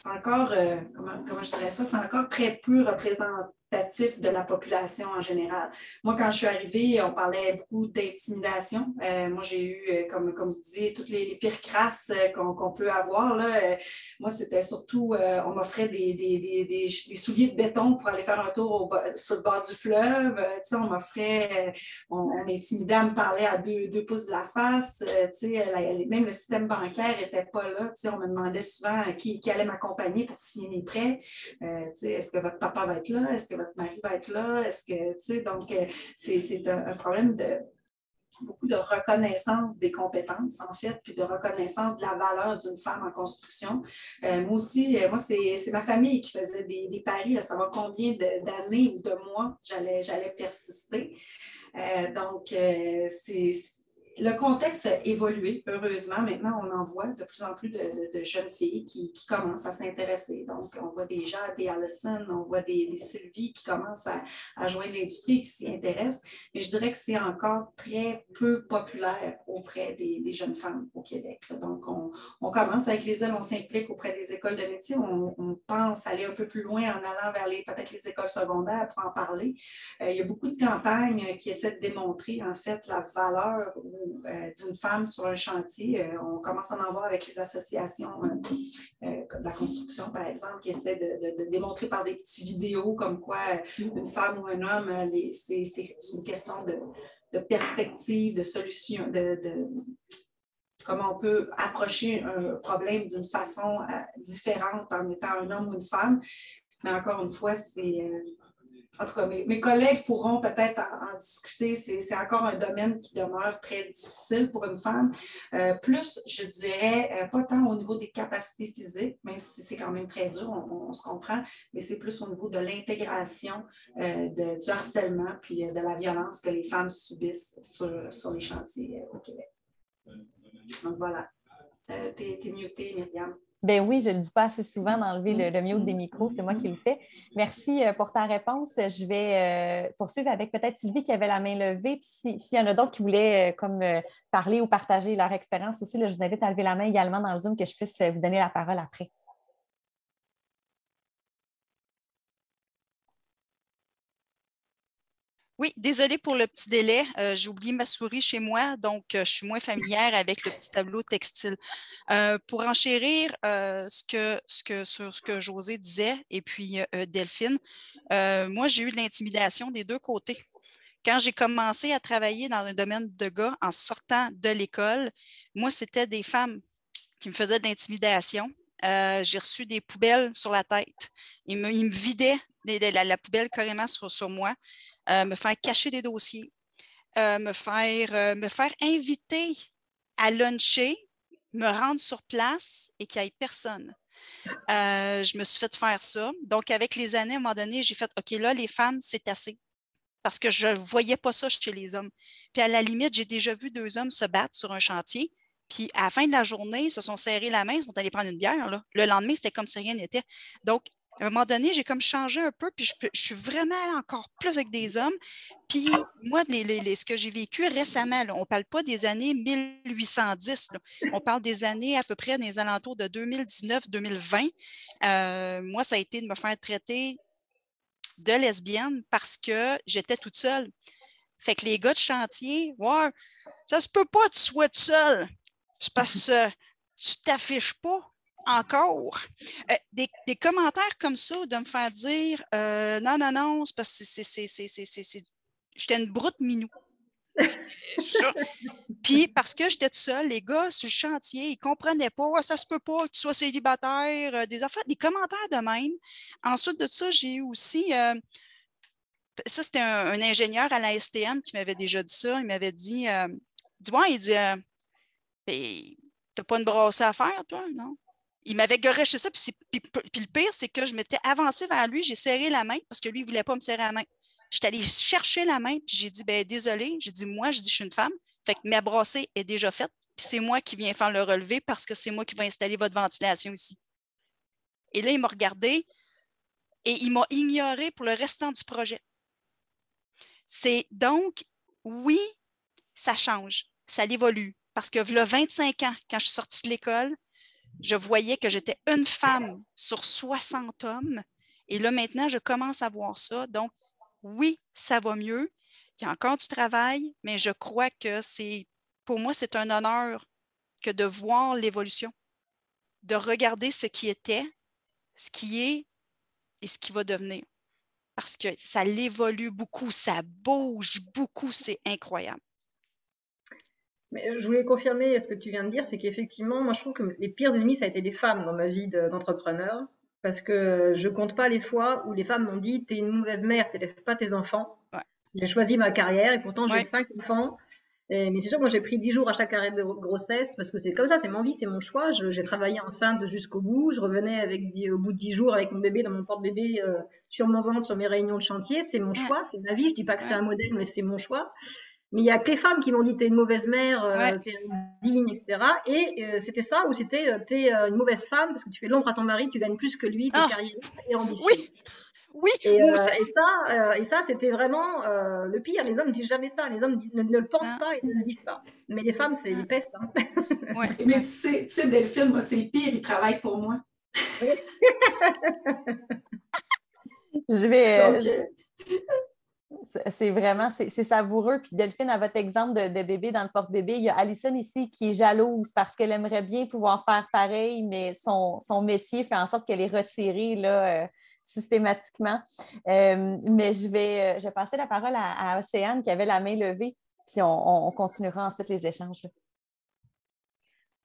comment je dirais ça, c'est encore très peu représentatif de la population en général. Moi, quand je suis arrivée, on parlait beaucoup d'intimidation. Moi, j'ai eu, comme vous disiez, toutes les pires crasses qu'on peut avoir. Là. Moi, c'était surtout, on m'offrait des souliers de béton pour aller faire un tour sur le bord du fleuve. On m'offrait, on m'intimidait à me parler à deux pouces de la face. Même le système bancaire n'était pas là. On me demandait souvent qui allait m'accompagner pour signer mes prêts. Est-ce que votre papa va être là? Est-ce que votre mari va être là? Donc, c'est un problème de beaucoup de reconnaissance des compétences, en fait, puis de reconnaissance de la valeur d'une femme en construction. Moi aussi, c'est ma famille qui faisait des paris à savoir combien d'années ou de mois j'allais persister. Donc, le contexte a évolué, heureusement. Maintenant, on en voit de plus en plus de jeunes filles qui commencent à s'intéresser. Donc, on voit déjà des Allison, on voit des Sylvie qui commencent à joindre l'industrie, qui s'y intéressent. Mais je dirais que c'est encore très peu populaire auprès des jeunes femmes au Québec. Donc, on commence avec les ailes, on s'implique auprès des écoles de métier. On pense aller un peu plus loin en allant vers peut-être les écoles secondaires pour en parler. Il y a beaucoup de campagnes qui essaient de démontrer, en fait, la valeur d'une femme sur un chantier. On commence à en voir avec les associations de la construction, par exemple, qui essaient de démontrer par des petites vidéos comme quoi une femme ou un homme, c'est une question de perspective, de solution, de comment on peut approcher un problème d'une façon différente en étant un homme ou une femme. Mais encore une fois, En tout cas, mes collègues pourront peut-être en discuter. C'est encore un domaine qui demeure très difficile pour une femme. Plus, je dirais, pas tant au niveau des capacités physiques, même si c'est quand même très dur, on se comprend, mais c'est plus au niveau de l'intégration, du harcèlement, puis de la violence que les femmes subissent sur les chantiers au Québec. Donc voilà. T'es mutée, Myriam. Ben oui, je ne le dis pas assez souvent d'enlever le mute des micros, c'est moi qui le fais. Merci pour ta réponse. Je vais poursuivre avec peut-être Sylvie qui avait la main levée. Puis s'il y en a d'autres qui voulaient parler ou partager leur expérience aussi, là, je vous invite à lever la main également dans le Zoom que je puisse vous donner la parole après. Oui, désolée pour le petit délai. J'ai oublié ma souris chez moi, donc je suis moins familière avec le petit tableau textile. Pour enchérir sur ce que Josée disait et puis Delphine, moi, j'ai eu de l'intimidation des deux côtés. Quand j'ai commencé à travailler dans un domaine de gars en sortant de l'école, moi, c'était des femmes qui me faisaient de l'intimidation. J'ai reçu des poubelles sur la tête. Ils me vidaient la poubelle carrément sur moi. Me faire cacher des dossiers, me faire inviter à luncher, me rendre sur place et qu'il n'y ait personne. Je me suis fait faire ça. Donc, avec les années, à un moment donné, j'ai fait OK, là, les femmes, c'est assez. Parce que je ne voyais pas ça chez les hommes. Puis à la limite, j'ai déjà vu 2 hommes se battre sur un chantier. Puis à la fin de la journée, ils se sont serrés la main, ils sont allés prendre une bière. Là. Le lendemain, c'était comme si rien n'était. Donc, à un moment donné, j'ai comme changé un peu, puis je suis vraiment allée encore plus avec des hommes. Puis moi, ce que j'ai vécu récemment, là, on ne parle pas des années 1810, là. On parle des années à peu près des alentours de 2019-2020. Moi, ça a été de me faire traiter de lesbienne parce que j'étais toute seule. Fait que les gars de chantier, ouais, ça se peut pas que tu sois toute seule. C'est parce que tu t'affiches pas encore. Des commentaires comme ça, de me faire dire non, c'est parce que j'étais une broute minou. Puis parce que j'étais toute seule, les gars sur le chantier, ils ne comprenaient pas, ça se peut pas que tu sois célibataire, des affaires, des commentaires de même. Ensuite de ça, j'ai eu aussi, ça c'était un ingénieur à la STM qui m'avait déjà dit ça, il m'avait dit, t'as pas une brassée à faire, toi, non? Il m'avait garoché ça, puis le pire, c'est que je m'étais avancée vers lui, j'ai serré la main parce que lui, il ne voulait pas me serrer la main. J'étais allée chercher la main, puis j'ai dit, désolé, j'ai dit, moi, je suis une femme, fait que ma brassée est déjà faite, puis c'est moi qui viens faire le relevé parce que c'est moi qui vais installer votre ventilation ici. Et là, il m'a regardé et il m'a ignoré pour le restant du projet. C'est donc, oui, ça change, ça évolue. Parce que là, 25 ans, quand je suis sortie de l'école, je voyais que j'étais une femme sur 60 hommes. Et là, maintenant, je commence à voir ça. Donc, oui, ça va mieux. Il y a encore du travail, mais je crois que pour moi, c'est un honneur que de voir l'évolution, de regarder ce qui était, ce qui est et ce qui va devenir. Parce que ça évolue beaucoup, ça bouge beaucoup, c'est incroyable. Mais je voulais confirmer ce que tu viens de dire, c'est qu'effectivement, moi je trouve que les pires ennemis, ça a été des femmes dans ma vie d'entrepreneur, parce que je compte pas les fois où les femmes m'ont dit « t'es une mauvaise mère, t'élèves pas tes enfants ouais. ». J'ai choisi ma carrière et pourtant j'ai 5 enfants, mais c'est sûr que moi j'ai pris 10 jours à chaque arrêt de grossesse, parce que c'est comme ça, c'est mon vie, c'est mon choix. J'ai travaillé enceinte jusqu'au bout, je revenais au bout de 10 jours avec mon bébé dans mon porte-bébé sur mon ventre, sur mes réunions de chantier, c'est mon choix, c'est ma vie, je dis pas que c'est un modèle, mais c'est mon choix. Mais il y a que les femmes qui m'ont dit t'es une mauvaise mère, t'es indigne, etc. Et c'était ça, ou c'était t'es une mauvaise femme parce que tu fais l'ombre à ton mari, tu gagnes plus que lui, t'es carriériste et ambitieuse. Oui. Et ça, c'était vraiment le pire. Les hommes disent jamais ça. Les hommes ne le pensent pas et ne le disent pas. Mais les femmes, c'est des pestes. Hein. Ouais. Mais tu sais, Delphine, moi, c'est pire, ils travaillent pour moi. Je vais... C'est vraiment, c'est savoureux. Puis Delphine, à votre exemple de bébé dans le porte-bébé, il y a Alison ici qui est jalouse parce qu'elle aimerait bien pouvoir faire pareil, mais son métier fait en sorte qu'elle est retirée là, systématiquement. Mais je vais passer la parole à Océane qui avait la main levée, puis on continuera ensuite les échanges. Là.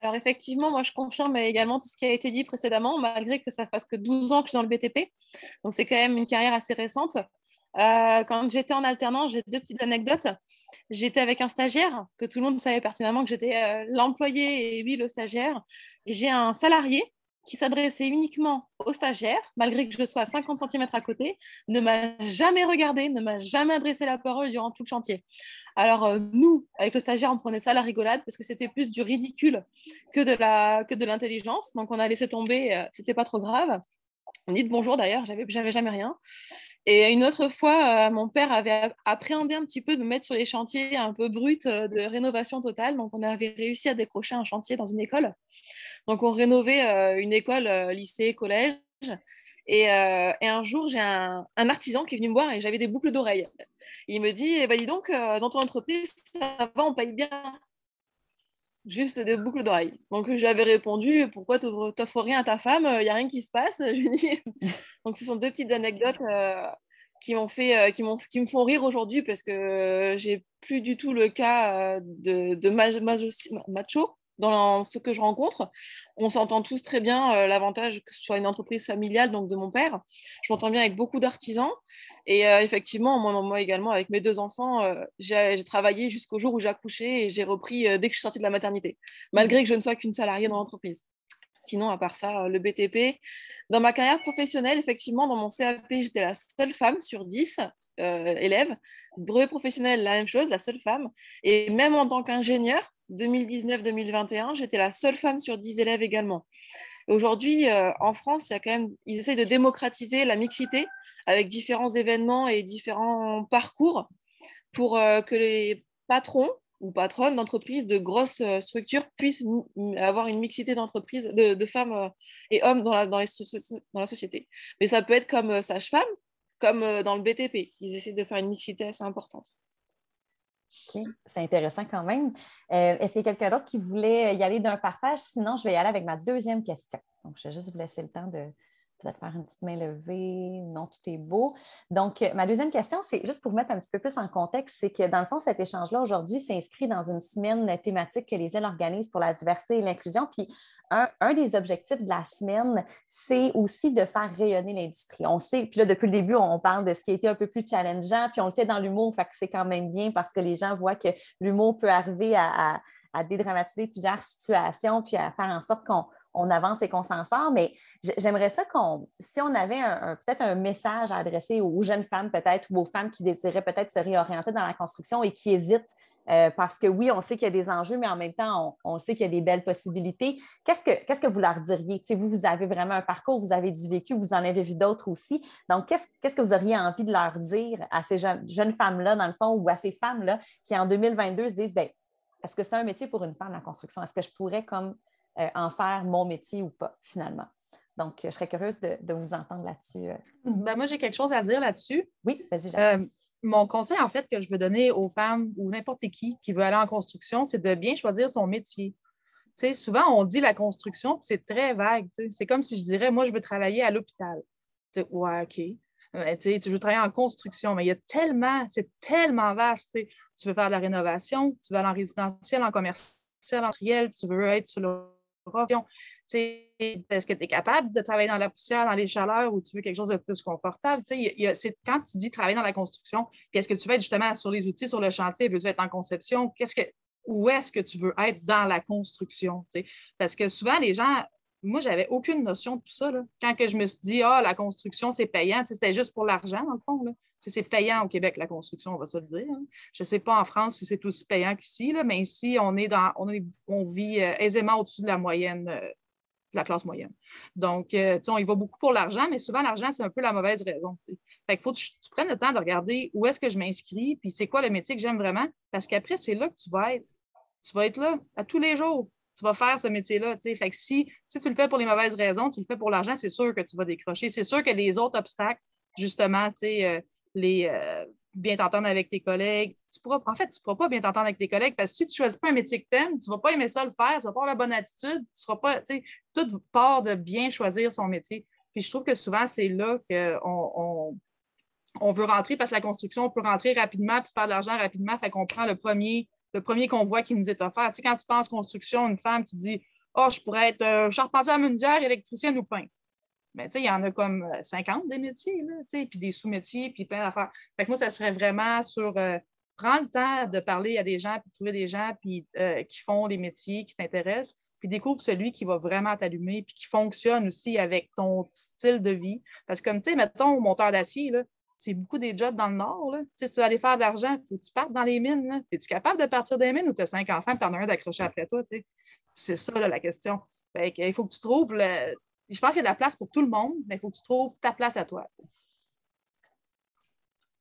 Alors effectivement, moi je confirme également tout ce qui a été dit précédemment, malgré que ça fasse que 12 ans que je suis dans le BTP. Donc c'est quand même une carrière assez récente. Quand j'étais en alternance, j'ai 2 petites anecdotes. J'étais avec un stagiaire, que tout le monde savait pertinemment que j'étais l'employé et lui le stagiaire. J'ai un salarié qui s'adressait uniquement aux stagiaires, malgré que je sois à 50 cm à côté, ne m'a jamais regardé, ne m'a jamais adressé la parole durant tout le chantier. Alors nous, avec le stagiaire, on prenait ça à la rigolade parce que c'était plus du ridicule que de l'intelligence. Donc on a laissé tomber, c'était pas trop grave. On dit de bonjour d'ailleurs, j'avais jamais rien. Et une autre fois, mon père avait appréhendé un petit peu de me mettre sur les chantiers un peu bruts de rénovation totale. Donc on avait réussi à décrocher un chantier dans une école. Donc, on rénovait une école, lycée, collège. Et un jour, j'ai un artisan qui est venu me voir et j'avais des boucles d'oreilles. Il me dit, eh ben, dis donc, dans ton entreprise, ça va, on paye bien. Juste des boucles d'oreilles. Donc, je lui avais répondu, pourquoi tu n'offres rien à ta femme? Il n'y a rien qui se passe. Je lui dis... Donc, ce sont 2 petites anecdotes qui me font rire aujourd'hui parce que j'ai plus du tout le cas de macho dans ce que je rencontre. On s'entend tous très bien, l'avantage que ce soit une entreprise familiale, donc de mon père. Je m'entends bien avec beaucoup d'artisans. Et effectivement, moi également, avec mes 2 enfants, j'ai travaillé jusqu'au jour où j'ai accouché et j'ai repris dès que je suis sortie de la maternité, malgré que je ne sois qu'une salariée dans l'entreprise. Sinon, à part ça, le BTP. Dans ma carrière professionnelle, effectivement, dans mon CAP, j'étais la seule femme sur 10 élèves. Brevet professionnel, la même chose, la seule femme. Et même en tant qu'ingénieure, 2019-2021, j'étais la seule femme sur 10 élèves également. Aujourd'hui, en France, il y a quand même, ils essaient de démocratiser la mixité avec différents événements et différents parcours pour que les patrons ou patronnes d'entreprises de grosses structures puissent avoir une mixité d'entreprises, de femmes et hommes dans la société. Mais ça peut être comme sage-femme, comme dans le BTP. Ils essaient de faire une mixité assez importante. OK, c'est intéressant quand même. Est-ce qu'il y a quelqu'un d'autre qui voulait y aller d'un partage? Sinon, je vais y aller avec ma deuxième question. Donc, je vais juste vous laisser le temps de peut-être faire une petite main levée. Non, tout est beau. Donc, ma deuxième question, c'est juste pour vous mettre un petit peu plus en contexte, c'est que dans le fond, cet échange-là aujourd'hui s'inscrit dans une semaine thématique que les ailes organisent pour la diversité et l'inclusion. Puis, un des objectifs de la semaine, c'est aussi de faire rayonner l'industrie. On sait, puis là, depuis le début, on parle de ce qui a été un peu plus challengeant, puis on le fait dans l'humour, fait que c'est quand même bien parce que les gens voient que l'humour peut arriver à dédramatiser plusieurs situations, puis à faire en sorte qu'on avance et qu'on s'en sort. Mais j'aimerais ça si on avait peut-être un message à adresser aux jeunes femmes peut-être ou aux femmes qui désiraient peut-être se réorienter dans la construction et qui hésitent, parce que oui, on sait qu'il y a des enjeux, mais en même temps, on sait qu'il y a des belles possibilités. Qu'est-ce que vous leur diriez? Vous avez vraiment un parcours, vous avez du vécu, vous en avez vu d'autres aussi. Donc, qu'est-ce que vous auriez envie de leur dire à ces jeunes femmes-là, dans le fond, ou à ces femmes-là qui, en 2022, se disent, bien, est-ce que c'est un métier pour une femme, la construction? Est-ce que je pourrais en faire mon métier ou pas, finalement? Donc, je serais curieuse de vous entendre là-dessus. Ben, moi, j'ai quelque chose à dire là-dessus. Oui, vas-y, Jacques. Mon conseil, en fait, que je veux donner aux femmes ou n'importe qui veut aller en construction, c'est de bien choisir son métier. Tu sais, souvent, on dit la construction, puis c'est très vague. Tu sais. C'est comme si je dirais, moi, je veux travailler à l'hôpital. Tu sais, ouais, OK. Tu veux travailler en construction, mais c'est tellement vaste. Tu sais. Tu veux faire de la rénovation, tu veux aller en résidentiel, en commercial, en industriel, tu veux être sur l'opération. Est-ce que tu es capable de travailler dans la poussière, dans les chaleurs, ou tu veux quelque chose de plus confortable? C'est quand tu dis travailler dans la construction, puis est-ce que tu veux être justement sur les outils, sur le chantier, veux-tu être en conception? Où est-ce que tu veux être dans la construction? T'sais? Parce que souvent, les gens, moi, j'avais aucune notion de tout ça. Là. Quand que je me suis dit, la construction, c'est payant, c'était juste pour l'argent, dans le fond. Là. C'est payant au Québec, la construction, on va se le dire. Hein. Je ne sais pas en France si c'est aussi payant qu'ici, là, mais ici, on vit aisément au-dessus de la moyenne. De la classe moyenne. Donc, on y va beaucoup pour l'argent, mais souvent, l'argent, c'est un peu la mauvaise raison. T'sais. Fait qu'il faut que tu prennes le temps de regarder où est-ce que je m'inscris, puis c'est quoi le métier que j'aime vraiment, parce qu'après, c'est là que tu vas être. Tu vas être là à tous les jours. Tu vas faire ce métier-là. T'sais. Fait que si tu le fais pour les mauvaises raisons, tu le fais pour l'argent, c'est sûr que tu vas décrocher. C'est sûr que les autres obstacles, justement, bien t'entendre avec tes collègues. Tu ne pourras pas bien t'entendre avec tes collègues parce que si tu ne choisis pas un métier que tu aimes, tu ne vas pas aimer ça le faire, tu ne vas pas avoir la bonne attitude, tu seras pas, toute part de bien choisir son métier. Puis je trouve que souvent, c'est là qu'on veut rentrer parce que la construction, on peut rentrer rapidement puis faire de l'argent rapidement, fait qu'on prend le premier convoi qui nous est offert. Quand tu penses construction, une femme, tu dis je pourrais être charpentière menuisière, électricienne ou peintre. Mais tu sais, il y en a comme 50 des métiers, là, tu sais, puis des sous-métiers, puis plein d'affaires. Fait que moi, ça serait vraiment sur prendre le temps de parler à des gens, puis trouver des gens puis, qui font les métiers, qui t'intéressent, puis découvre celui qui va vraiment t'allumer, puis qui fonctionne aussi avec ton style de vie. Parce que comme, tu sais, mettons, monteur d'acier, là, c'est beaucoup des jobs dans le Nord. Là. Tu sais, si tu veux aller faire de l'argent, il faut que tu partes dans les mines. Es-tu capable de partir des mines ou tu as 5 enfants et tu en as un d'accrocher après toi? Tu sais? C'est ça là, la question. Fait que, il faut que tu trouves le. Je pense qu'il y a de la place pour tout le monde, mais il faut que tu trouves ta place à toi.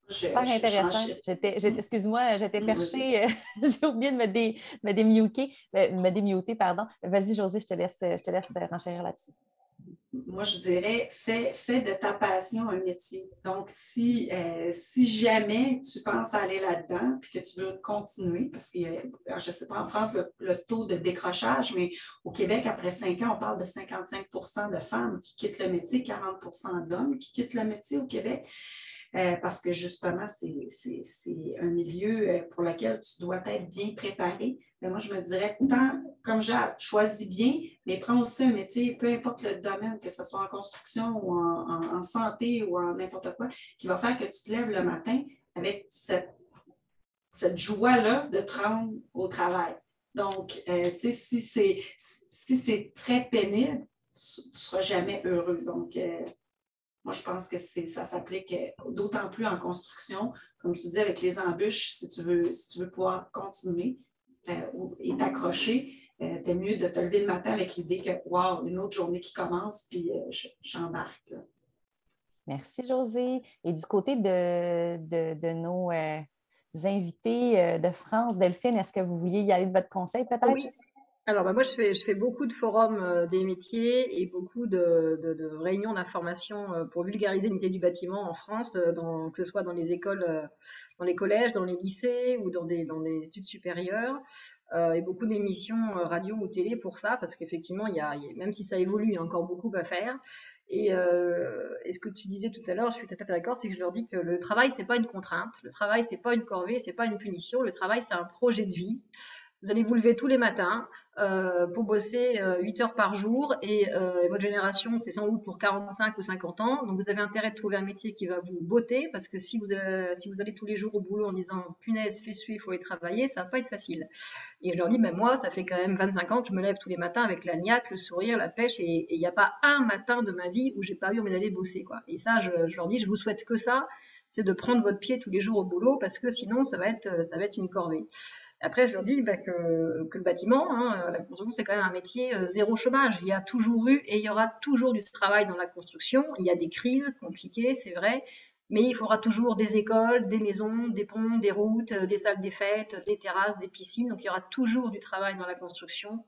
Super intéressant. Excuse-moi, j'étais perchée. J'ai oublié de me démuter, pardon. Vas-y, Josée, je te laisse renchérir là-dessus. Moi, je dirais, fais de ta passion un métier. Donc, si jamais tu penses aller là-dedans puis que tu veux continuer, parce que je ne sais pas en France le taux de décrochage, mais au Québec, après 5 ans, on parle de 55 % de femmes qui quittent le métier, 40 % d'hommes qui quittent le métier au Québec. Parce que justement, c'est un milieu pour lequel tu dois être bien préparé. Mais moi, je me dirais, comme Jade, choisis bien, mais prends aussi un métier, peu importe le domaine, que ce soit en construction ou en santé ou en n'importe quoi, qui va faire que tu te lèves le matin avec cette joie-là de te rendre au travail. Donc, tu sais, si c'est très pénible, tu ne seras jamais heureux. Donc, moi, je pense que ça s'applique d'autant plus en construction, comme tu dis, avec les embûches, si tu veux pouvoir continuer et t'accrocher, t'es mieux de te lever le matin avec l'idée que, wow, une autre journée qui commence, puis j'embarque. Là. Merci, Josée. Et du côté de nos invités de France, Delphine, est-ce que vous vouliez y aller de votre conseil, peut-être? Oui. Alors, moi, je fais beaucoup de forums des métiers et beaucoup de réunions d'information pour vulgariser le métier du bâtiment en France, que ce soit dans les écoles, dans les collèges, dans les lycées ou dans des études supérieures. Et beaucoup d'émissions radio ou télé pour ça, parce qu'effectivement, même si ça évolue, il y a encore beaucoup à faire. Et ce que tu disais tout à l'heure, je suis tout à fait d'accord, c'est que je leur dis que le travail, c'est pas une contrainte, le travail, c'est pas une corvée, c'est pas une punition, le travail, c'est un projet de vie. Vous allez vous lever tous les matins pour bosser 8 heures par jour et votre génération, c'est sans doute pour 45 ou 50 ans. Donc, vous avez intérêt de trouver un métier qui va vous botter parce que si vous allez tous les jours au boulot en disant « punaise, fais suer, il faut aller travailler », ça va pas être facile. Et je leur dis, ben moi, ça fait quand même 25 ans que je me lève tous les matins avec la niaque, le sourire, la pêche et il n'y a pas un matin de ma vie où j'ai pas eu envie d'aller bosser, quoi. Et ça, je leur dis, je vous souhaite que ça, c'est de prendre votre pied tous les jours au boulot parce que sinon, ça va être une corvée. Après, je leur dis que le bâtiment, la construction, c'est quand même un métier zéro chômage. Il y a toujours eu et il y aura toujours du travail dans la construction. Il y a des crises compliquées, c'est vrai, mais il faudra toujours des écoles, des maisons, des ponts, des routes, des salles des fêtes, des terrasses, des piscines. Donc, il y aura toujours du travail dans la construction.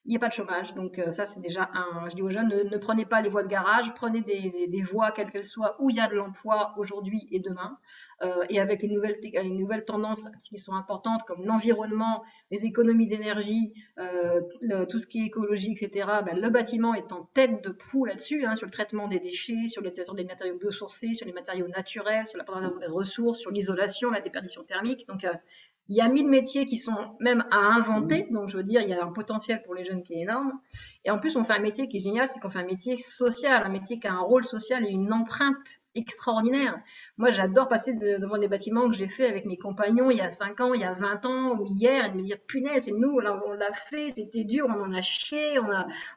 Il n'y a pas de chômage. Donc, ça, c'est déjà je dis aux jeunes, ne prenez pas les voies de garage, prenez des voies, quelles qu'elles soient, où il y a de l'emploi aujourd'hui et demain. Et avec les nouvelles tendances qui sont importantes, comme l'environnement, les économies d'énergie, tout ce qui est écologie, etc., le bâtiment est en tête de proue là-dessus, sur le traitement des déchets, sur l'utilisation des matériaux biosourcés, sur les matériaux naturels, sur la préservation des ressources, sur l'isolation, la déperdition thermique. Donc, il y a 1000 métiers qui sont même à inventer, donc je veux dire, il y a un potentiel pour les jeunes qui est énorme. Et en plus, on fait un métier qui est génial, c'est qu'on fait un métier social, un métier qui a un rôle social et une empreinte extraordinaire. Moi, j'adore passer devant des bâtiments que j'ai fait avec mes compagnons il y a 5 ans, il y a 20 ans, ou hier, et de me dire, punaise, c'est nous, on l'a fait, c'était dur, on en a chié,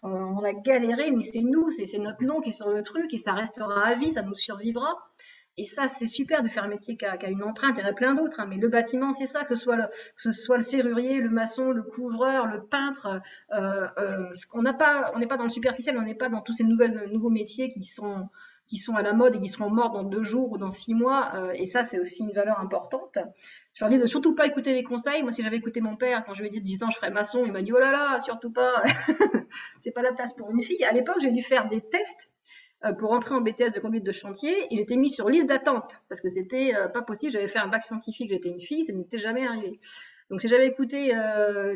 on a galéré, mais c'est nous, c'est notre nom qui est sur le truc, et ça restera à vie, ça nous survivra. Et ça, c'est super de faire un métier qui a une empreinte. Il y en a plein d'autres, mais le bâtiment, c'est ça, que ce soit le serrurier, le maçon, le couvreur, le peintre. On n'est pas dans le superficiel, on n'est pas dans tous ces nouveaux métiers qui sont à la mode et qui seront morts dans 2 jours ou dans 6 mois. Et ça, c'est aussi une valeur importante. Je leur dis de surtout pas écouter les conseils. Moi, si j'avais écouté mon père, quand je lui ai dit 18 ans, je ferais maçon, il m'a dit, oh là là, surtout pas. C'est pas la place pour une fille. À l'époque, j'ai dû faire des tests pour entrer en BTS de conduite de chantier, il était mis sur liste d'attente parce que c'était pas possible. J'avais fait un bac scientifique, j'étais une fille, ça n'était jamais arrivé. Donc si j'avais écouté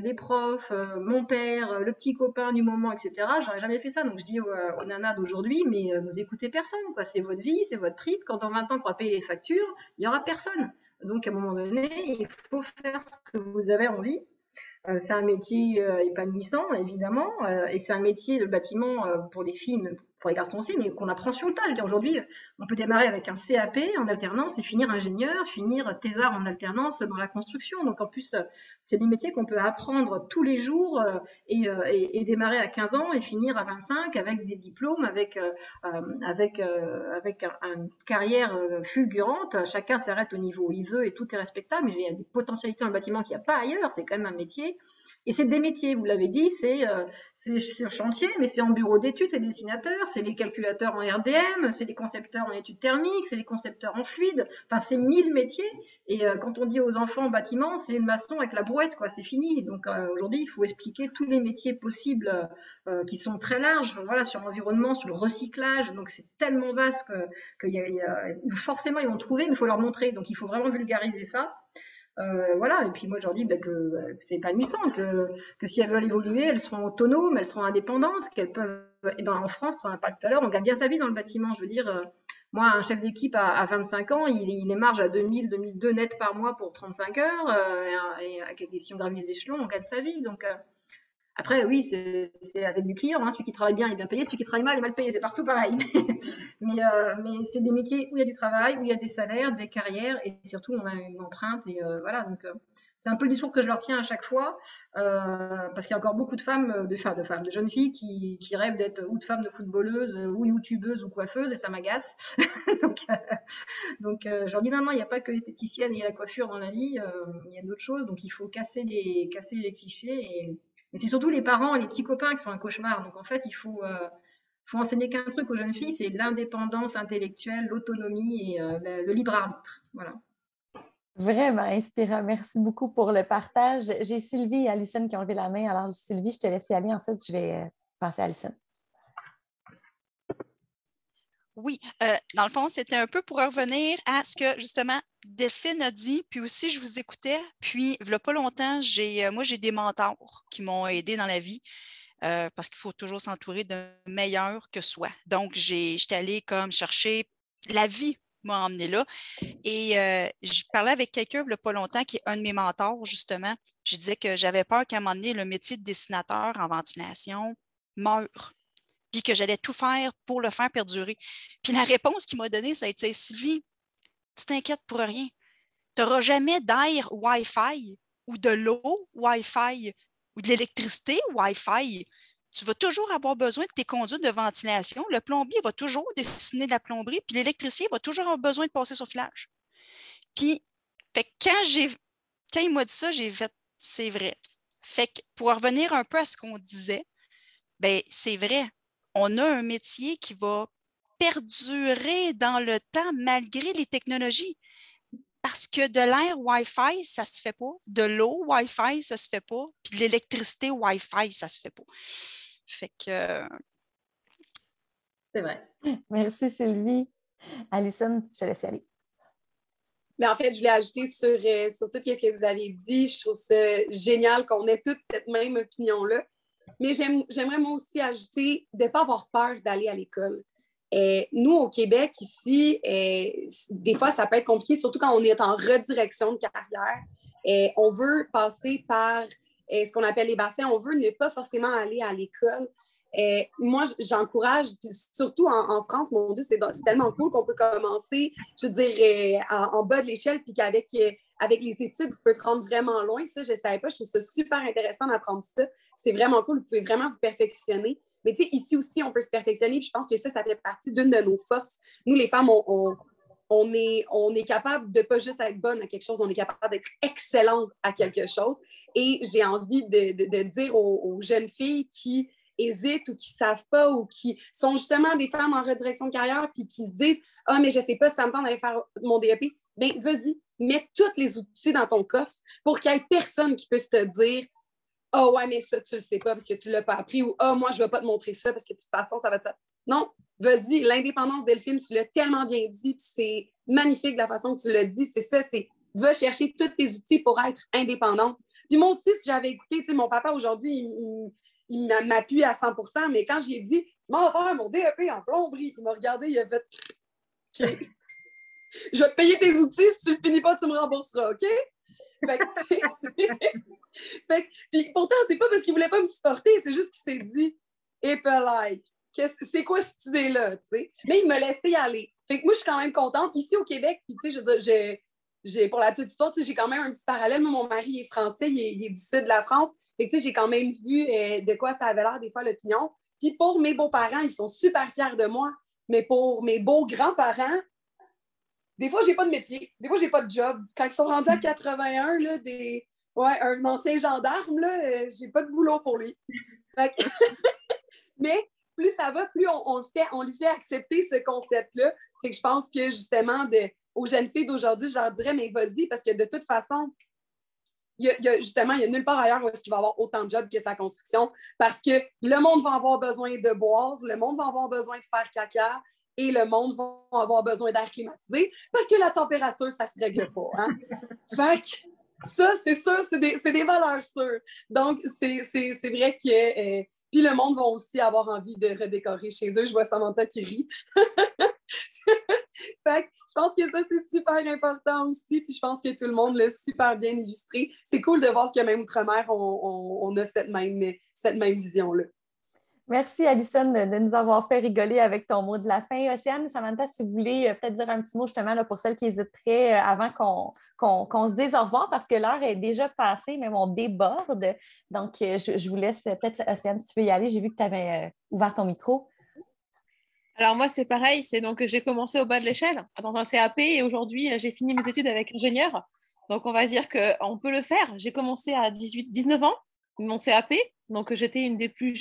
les profs, mon père, le petit copain du moment, etc., j'aurais jamais fait ça. Donc je dis aux nanas d'aujourd'hui, mais vous écoutez personne, quoi. C'est votre vie, c'est votre trip. Quand dans 20 ans, il faudra payer les factures, il n'y aura personne. Donc à un moment donné, il faut faire ce que vous avez envie. C'est un métier épanouissant, évidemment, et c'est un métier de bâtiment pour les filles, pour les garçons aussi, mais qu'on apprend sur le tas. Aujourd'hui, on peut démarrer avec un CAP en alternance et finir ingénieur, finir thésard en alternance dans la construction. Donc en plus, c'est des métiers qu'on peut apprendre tous les jours et démarrer à 15 ans et finir à 25 avec des diplômes, avec une carrière fulgurante. Chacun s'arrête au niveau où il veut et tout est respectable, mais il y a des potentialités dans le bâtiment qu'il n'y a pas ailleurs. C'est quand même un métier. Et c'est des métiers, vous l'avez dit, c'est sur chantier, mais c'est en bureau d'études, c'est dessinateur, c'est les calculateurs en RDM, c'est les concepteurs en études thermiques, c'est les concepteurs en fluide. Enfin, c'est 1000 métiers. Et quand on dit aux enfants bâtiment, c'est le maçon avec la brouette, quoi. C'est fini. Donc aujourd'hui, il faut expliquer tous les métiers possibles qui sont très larges. Voilà, sur l'environnement, sur le recyclage. Donc c'est tellement vaste que forcément ils vont trouver, mais il faut leur montrer. Donc il faut vraiment vulgariser ça. Voilà, et puis moi je leur dis que c'est épanouissant, que si elles veulent évoluer, elles seront autonomes, elles seront indépendantes, qu'elles peuvent, et en France, on en a parlé tout à l'heure, on gagne bien sa vie dans le bâtiment. Je veux dire, moi, un chef d'équipe à 25 ans, il émarge à 2000, 2002 net par mois pour 35 heures, et si on gravit les échelons, on gagne sa vie. Donc, après, oui, c'est avec du client, hein. Celui qui travaille bien est bien payé, celui qui travaille mal est mal payé, c'est partout pareil. Mais c'est des métiers où il y a du travail, où il y a des salaires, des carrières, et surtout on a une empreinte. Et voilà, donc c'est un peu le discours que je leur tiens à chaque fois, parce qu'il y a encore beaucoup de femmes, de jeunes filles qui rêvent d'être ou de femmes de footballeuses, ou youtubeuses, ou coiffeuses, et ça m'agace. donc je leur dis non, il n'y a pas que l'esthéticienne et la coiffure dans la vie, il y a d'autres choses, donc il faut casser les clichés. Mais c'est surtout les parents et les petits copains qui sont un cauchemar. Donc en fait, il faut enseigner qu'un truc aux jeunes filles, c'est l'indépendance intellectuelle, l'autonomie et le libre arbitre. Voilà. Vraiment inspirant. Merci beaucoup pour le partage. J'ai Sylvie et Alison qui ont levé la main. Alors Sylvie, je te laisse y aller. Ensuite, je vais passer à Alison. Oui, dans le fond, c'était un peu pour revenir à ce que justement Delphine a dit, puis aussi je vous écoutais, puis il n'y a pas longtemps, moi j'ai des mentors qui m'ont aidé dans la vie, parce qu'il faut toujours s'entourer de meilleurs que soi. Donc, j'étais allée comme chercher, la vie m'a emmenée là, et je parlais avec quelqu'un il n'y a pas longtemps qui est un de mes mentors, justement. Je disais que j'avais peur qu'à un moment donné, le métier de dessinateur en ventilation meure, puis que j'allais tout faire pour le faire perdurer. Puis la réponse qu'il m'a donnée, ça a été « Sylvie, tu t'inquiètes pour rien. Tu n'auras jamais d'air Wi-Fi ou de l'eau Wi-Fi ou de l'électricité Wi-Fi. Tu vas toujours avoir besoin de tes conduites de ventilation. Le plombier va toujours dessiner de la plomberie, puis l'électricien va toujours avoir besoin de passer sur filage. » Puis, fait que quand il m'a dit ça, j'ai fait « c'est vrai ». Fait que pour revenir un peu à ce qu'on disait, ben c'est vrai. On a un métier qui va perdurer dans le temps malgré les technologies. Parce que de l'air Wi-Fi, ça ne se fait pas. De l'eau Wi-Fi, ça ne se fait pas. Puis de l'électricité Wi-Fi, ça ne se fait pas. Fait que... C'est vrai. Merci Sylvie. Alison, je te laisse y aller. Mais en fait, je voulais ajouter sur tout ce que vous avez dit. Je trouve ça génial qu'on ait toute cette même opinion-là. Mais j'aimerais moi aussi ajouter de ne pas avoir peur d'aller à l'école. Nous, au Québec, ici, des fois, ça peut être compliqué, surtout quand on est en redirection de carrière. On veut passer par ce qu'on appelle les bassins. On veut ne pas forcément aller à l'école. Moi, j'encourage, surtout en France, mon Dieu, c'est tellement cool qu'on peut commencer, je veux dire, en bas de l'échelle, puis qu'avec les études, tu peux te rendre vraiment loin. Ça, je ne savais pas. Je trouve ça super intéressant d'apprendre ça. C'est vraiment cool. Vous pouvez vraiment vous perfectionner. Mais tu sais, ici aussi, on peut se perfectionner. Puis je pense que ça fait partie d'une de nos forces. Nous, les femmes, on est capable de pas juste être bonne à quelque chose, on est capable d'être excellente à quelque chose. Et j'ai envie de dire aux jeunes filles qui hésitent ou qui ne savent pas ou qui sont justement des femmes en redirection de carrière puis qui se disent « Ah, mais je ne sais pas si ça me tente d'aller faire mon DEP. » Bien, vas-y, mets tous les outils dans ton coffre pour qu'il n'y ait personne qui puisse te dire « Ah, ouais, mais ça, tu ne le sais pas parce que tu ne l'as pas appris » ou « Ah, moi, je ne vais pas te montrer ça parce que de toute façon, ça va être ça. » Non, vas-y, l'indépendance, Delphine, tu l'as tellement bien dit puis c'est magnifique de la façon que tu l'as dit. C'est ça, c'est va chercher tous tes outils pour être indépendante. Puis moi aussi, si j'avais écouté, tu sais, mon papa aujourd'hui, il m'appuie à 100%, mais quand j'ai dit « M'en faire mon DEP en plomberie », il m'a regardé, il a fait « OK, je vais te payer tes outils, si tu le finis pas, tu me rembourseras, OK? » Fait que, puis pourtant, c'est pas parce qu'il voulait pas me supporter, c'est juste qu'il s'est dit « Épelaille, C'est quoi cette idée-là, tu sais? Mais il m'a laissé y aller. Fait que moi, je suis quand même contente. Ici, au Québec, puis tu sais, je veux dire, pour la petite histoire, tu sais, j'ai quand même un petit parallèle. Moi, mon mari est français, il est du sud de la France. Fait que tu sais, j'ai quand même vu de quoi ça avait l'air des fois l'opinion. Puis pour mes beaux-parents, ils sont super fiers de moi. Mais pour mes beaux-grands-parents, des fois, j'ai pas de métier. Des fois, j'ai pas de job. Quand ils sont rendus à 81, là, un ancien gendarme, là, j'ai pas de boulot pour lui. Fait que... Mais plus ça va, plus on lui fait accepter ce concept-là. Fait que je pense que justement, aux jeunes filles d'aujourd'hui, je leur dirais, mais vas-y, parce que de toute façon, justement, il y a nulle part ailleurs où il va y avoir autant de jobs que sa construction, parce que le monde va avoir besoin de boire, le monde va avoir besoin de faire caca, et le monde va avoir besoin d'air climatisé, parce que la température, ça se règle pas. Hein? Fait que ça, c'est sûr, c'est des valeurs sûres. Donc, c'est vrai que... puis le monde va aussi avoir envie de redécorer chez eux. Je vois Samantha qui rit. Fait que je pense que ça, c'est super important aussi. Puis je pense que tout le monde l'a super bien illustré. C'est cool de voir que même outre-mer, on a cette même vision-là. Merci, Alison, de nous avoir fait rigoler avec ton mot de la fin. Océane, Samantha, si vous voulez peut-être dire un petit mot justement là, pour celles qui hésiteraient avant qu'on se dise au revoir, parce que l'heure est déjà passée, mais on déborde. Donc, je vous laisse peut-être, Océane, si tu peux y aller. J'ai vu que tu avais ouvert ton micro. Alors moi, c'est pareil. C'est donc j'ai commencé au bas de l'échelle, dans un CAP, et aujourd'hui, j'ai fini mes études avec ingénieur. Donc, on va dire qu'on peut le faire. J'ai commencé à 19 ans, mon CAP. Donc, j'étais une des plus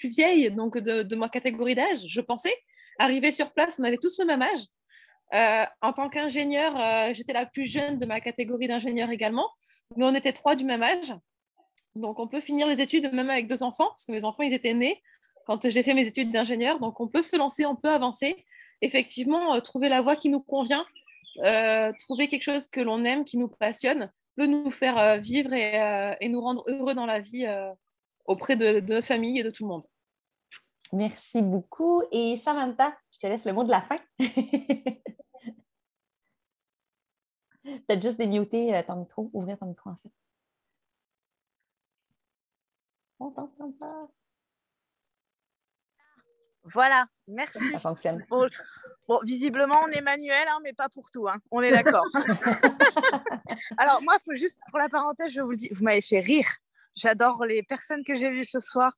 vieilles donc de ma catégorie d'âge, je pensais. Arrivée sur place, on avait tous le même âge. En tant qu'ingénieur, j'étais la plus jeune de ma catégorie d'ingénieur également, mais on était 3 du même âge. Donc, on peut finir les études même avec 2 enfants, parce que mes enfants, ils étaient nés quand j'ai fait mes études d'ingénieur. Donc, on peut se lancer, on peut avancer. Effectivement, trouver la voie qui nous convient, trouver quelque chose que l'on aime, qui nous passionne, peut nous faire vivre et nous rendre heureux dans la vie auprès de notre famille et de tout le monde. Merci beaucoup. Et Samantha, je te laisse le mot de la fin. Peut-être juste démuter ton micro, ouvrir ton micro en fait. On t'entend pas. Voilà, merci. Ça fonctionne. Bon, visiblement, on est manuel, hein, mais pas pour tout. Hein. On est d'accord. Alors, moi, faut juste, pour la parenthèse, je vous le dis, vous m'avez fait rire. J'adore les personnes que j'ai vues ce soir.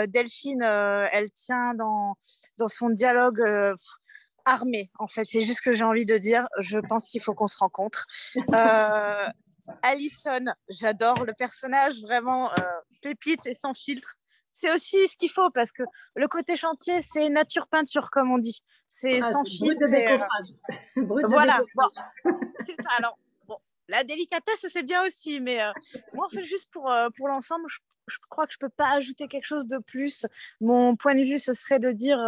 Delphine, elle tient dans son dialogue armé, en fait. C'est juste ce que j'ai envie de dire. Je pense qu'il faut qu'on se rencontre. Alison, j'adore le personnage, vraiment pépite et sans filtre. C'est aussi ce qu'il faut, parce que le côté chantier, c'est nature-peinture, comme on dit. C'est sans filtre. Brut de décoffrage. Voilà, bon, c'est ça. Alors, bon, la délicatesse, c'est bien aussi, mais moi, en fait, juste pour l'ensemble, je crois que je ne peux pas ajouter quelque chose de plus. Mon point de vue, ce serait de dire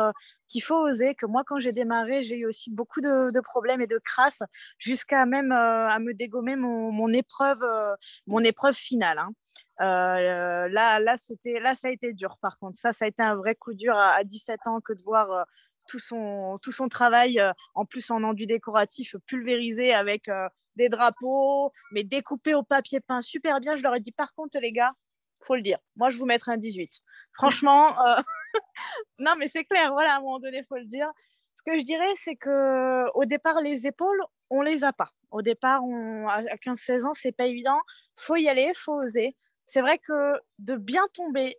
qu'il faut oser, que moi, quand j'ai démarré, j'ai eu aussi beaucoup de problèmes et de crasses, jusqu'à même à me dégommer mon épreuve finale. Hein. Là, ça a été dur, par contre. Ça a été un vrai coup dur à 17 ans que de voir tout son travail, en plus en enduit décoratif, pulvérisé avec des drapeaux, mais découpés au papier peint super bien. Je leur ai dit, par contre, les gars, faut le dire, moi, je vous mettrai un 18. Franchement, non, mais c'est clair, voilà, à un moment donné, il faut le dire. Ce que je dirais, c'est qu'au départ, les épaules, on les a pas. Au départ, à 15-16 ans, c'est pas évident. Faut y aller, faut oser. C'est vrai que de bien tomber,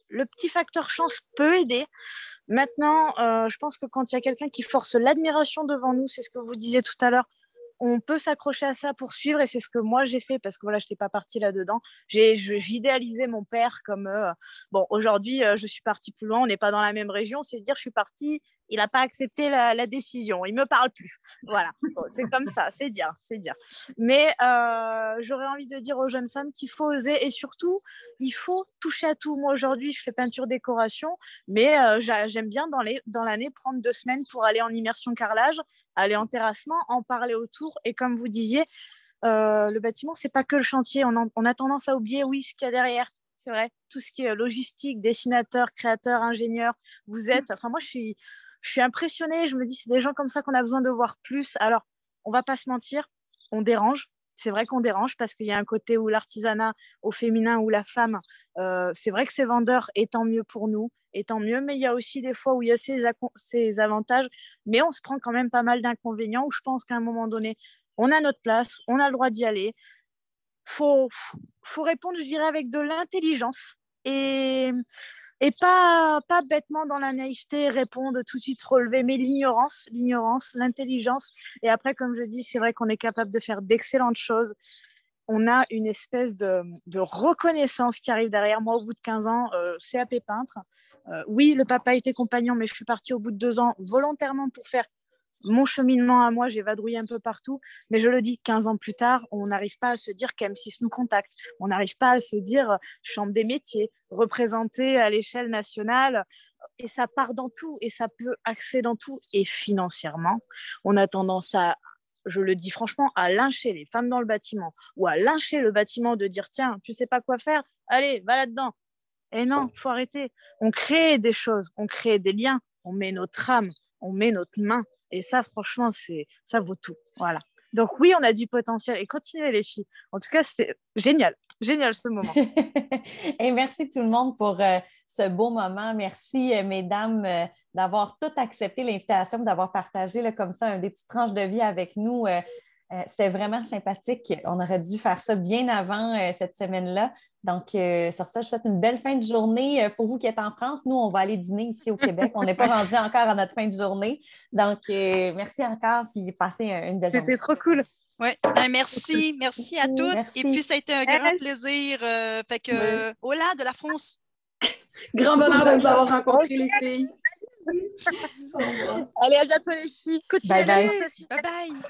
le petit facteur chance peut aider. Maintenant, je pense que quand il y a quelqu'un qui force l'admiration devant nous, c'est ce que vous disiez tout à l'heure, on peut s'accrocher à ça pour suivre, et c'est ce que moi j'ai fait, parce que voilà, je n'étais pas partie là-dedans. J'idéalisais mon père comme bon, aujourd'hui je suis partie plus loin, on n'est pas dans la même région, c'est dire je suis partie, il n'a pas accepté la décision, il ne me parle plus. Voilà, bon, c'est comme ça, c'est dire. Mais j'aurais envie de dire aux jeunes femmes qu'il faut oser, et surtout, il faut toucher à tout. Moi aujourd'hui, je fais peinture décoration, mais j'aime bien dans l'année prendre 2 semaines pour aller en immersion carrelage, aller en terrassement, en parler autour. Et comme vous disiez, le bâtiment, c'est pas que le chantier. On a tendance à oublier, oui, ce qu'il y a derrière. C'est vrai, tout ce qui est logistique, dessinateur, créateur, ingénieur, vous êtes... Enfin, moi, je suis impressionnée. Je me dis, c'est des gens comme ça qu'on a besoin de voir plus. Alors, on va pas se mentir, on dérange. c'est vrai qu'on dérange parce qu'il y a un côté où l'artisanat au féminin ou la femme, c'est vrai que c'est vendeur et tant mieux pour nous, et tant mieux, mais il y a aussi des fois où il y a ces avantages, mais on se prend quand même pas mal d'inconvénients où je pense qu'à un moment donné, on a notre place, on a le droit d'y aller. Faut répondre, je dirais, avec de l'intelligence et pas bêtement dans la naïveté, répondre tout de suite relever, mais l'ignorance, l'intelligence. Et après, comme je dis, c'est vrai qu'on est capable de faire d'excellentes choses. On a une espèce de reconnaissance qui arrive derrière. Moi, au bout de 15 ans, CAP peintre. Oui, le papa était compagnon, mais je suis partie au bout de 2 ans volontairement pour faire mon cheminement à moi, j'ai vadrouillé un peu partout, mais je le dis, 15 ans plus tard, on n'arrive pas à se dire qu'M6 nous contacte, on n'arrive pas à se dire chambre des métiers, représentée à l'échelle nationale, et ça part dans tout, et ça peut axer dans tout, et financièrement, on a tendance à, je le dis franchement, à lyncher les femmes dans le bâtiment, ou à lyncher le bâtiment de dire, tiens, tu sais pas quoi faire, allez, va là-dedans. Et non, faut arrêter. On crée des choses, on crée des liens, on met notre âme, on met notre main. Et ça, franchement, ça vaut tout. Voilà. Donc oui, on a du potentiel. Et continuez les filles. En tout cas, c'est génial. Génial ce moment. Et merci tout le monde pour ce beau moment. Merci, mesdames, d'avoir toutes accepté l'invitation, d'avoir partagé là, comme ça des petites tranches de vie avec nous. C'était vraiment sympathique. On aurait dû faire ça bien avant cette semaine-là. Donc, sur ça, je souhaite une belle fin de journée pour vous qui êtes en France. Nous, on va aller dîner ici au Québec. On n'est pas rendu encore à notre fin de journée. Donc, merci encore puis passez une belle journée. C'était trop cool. Oui, merci à toutes. Merci. Et puis, ça a été un grand plaisir. Fait que, hola de la France. Grand bonheur de vous avoir rencontrés, les filles. Allez, à bientôt les filles. Bye bye. Bye bye.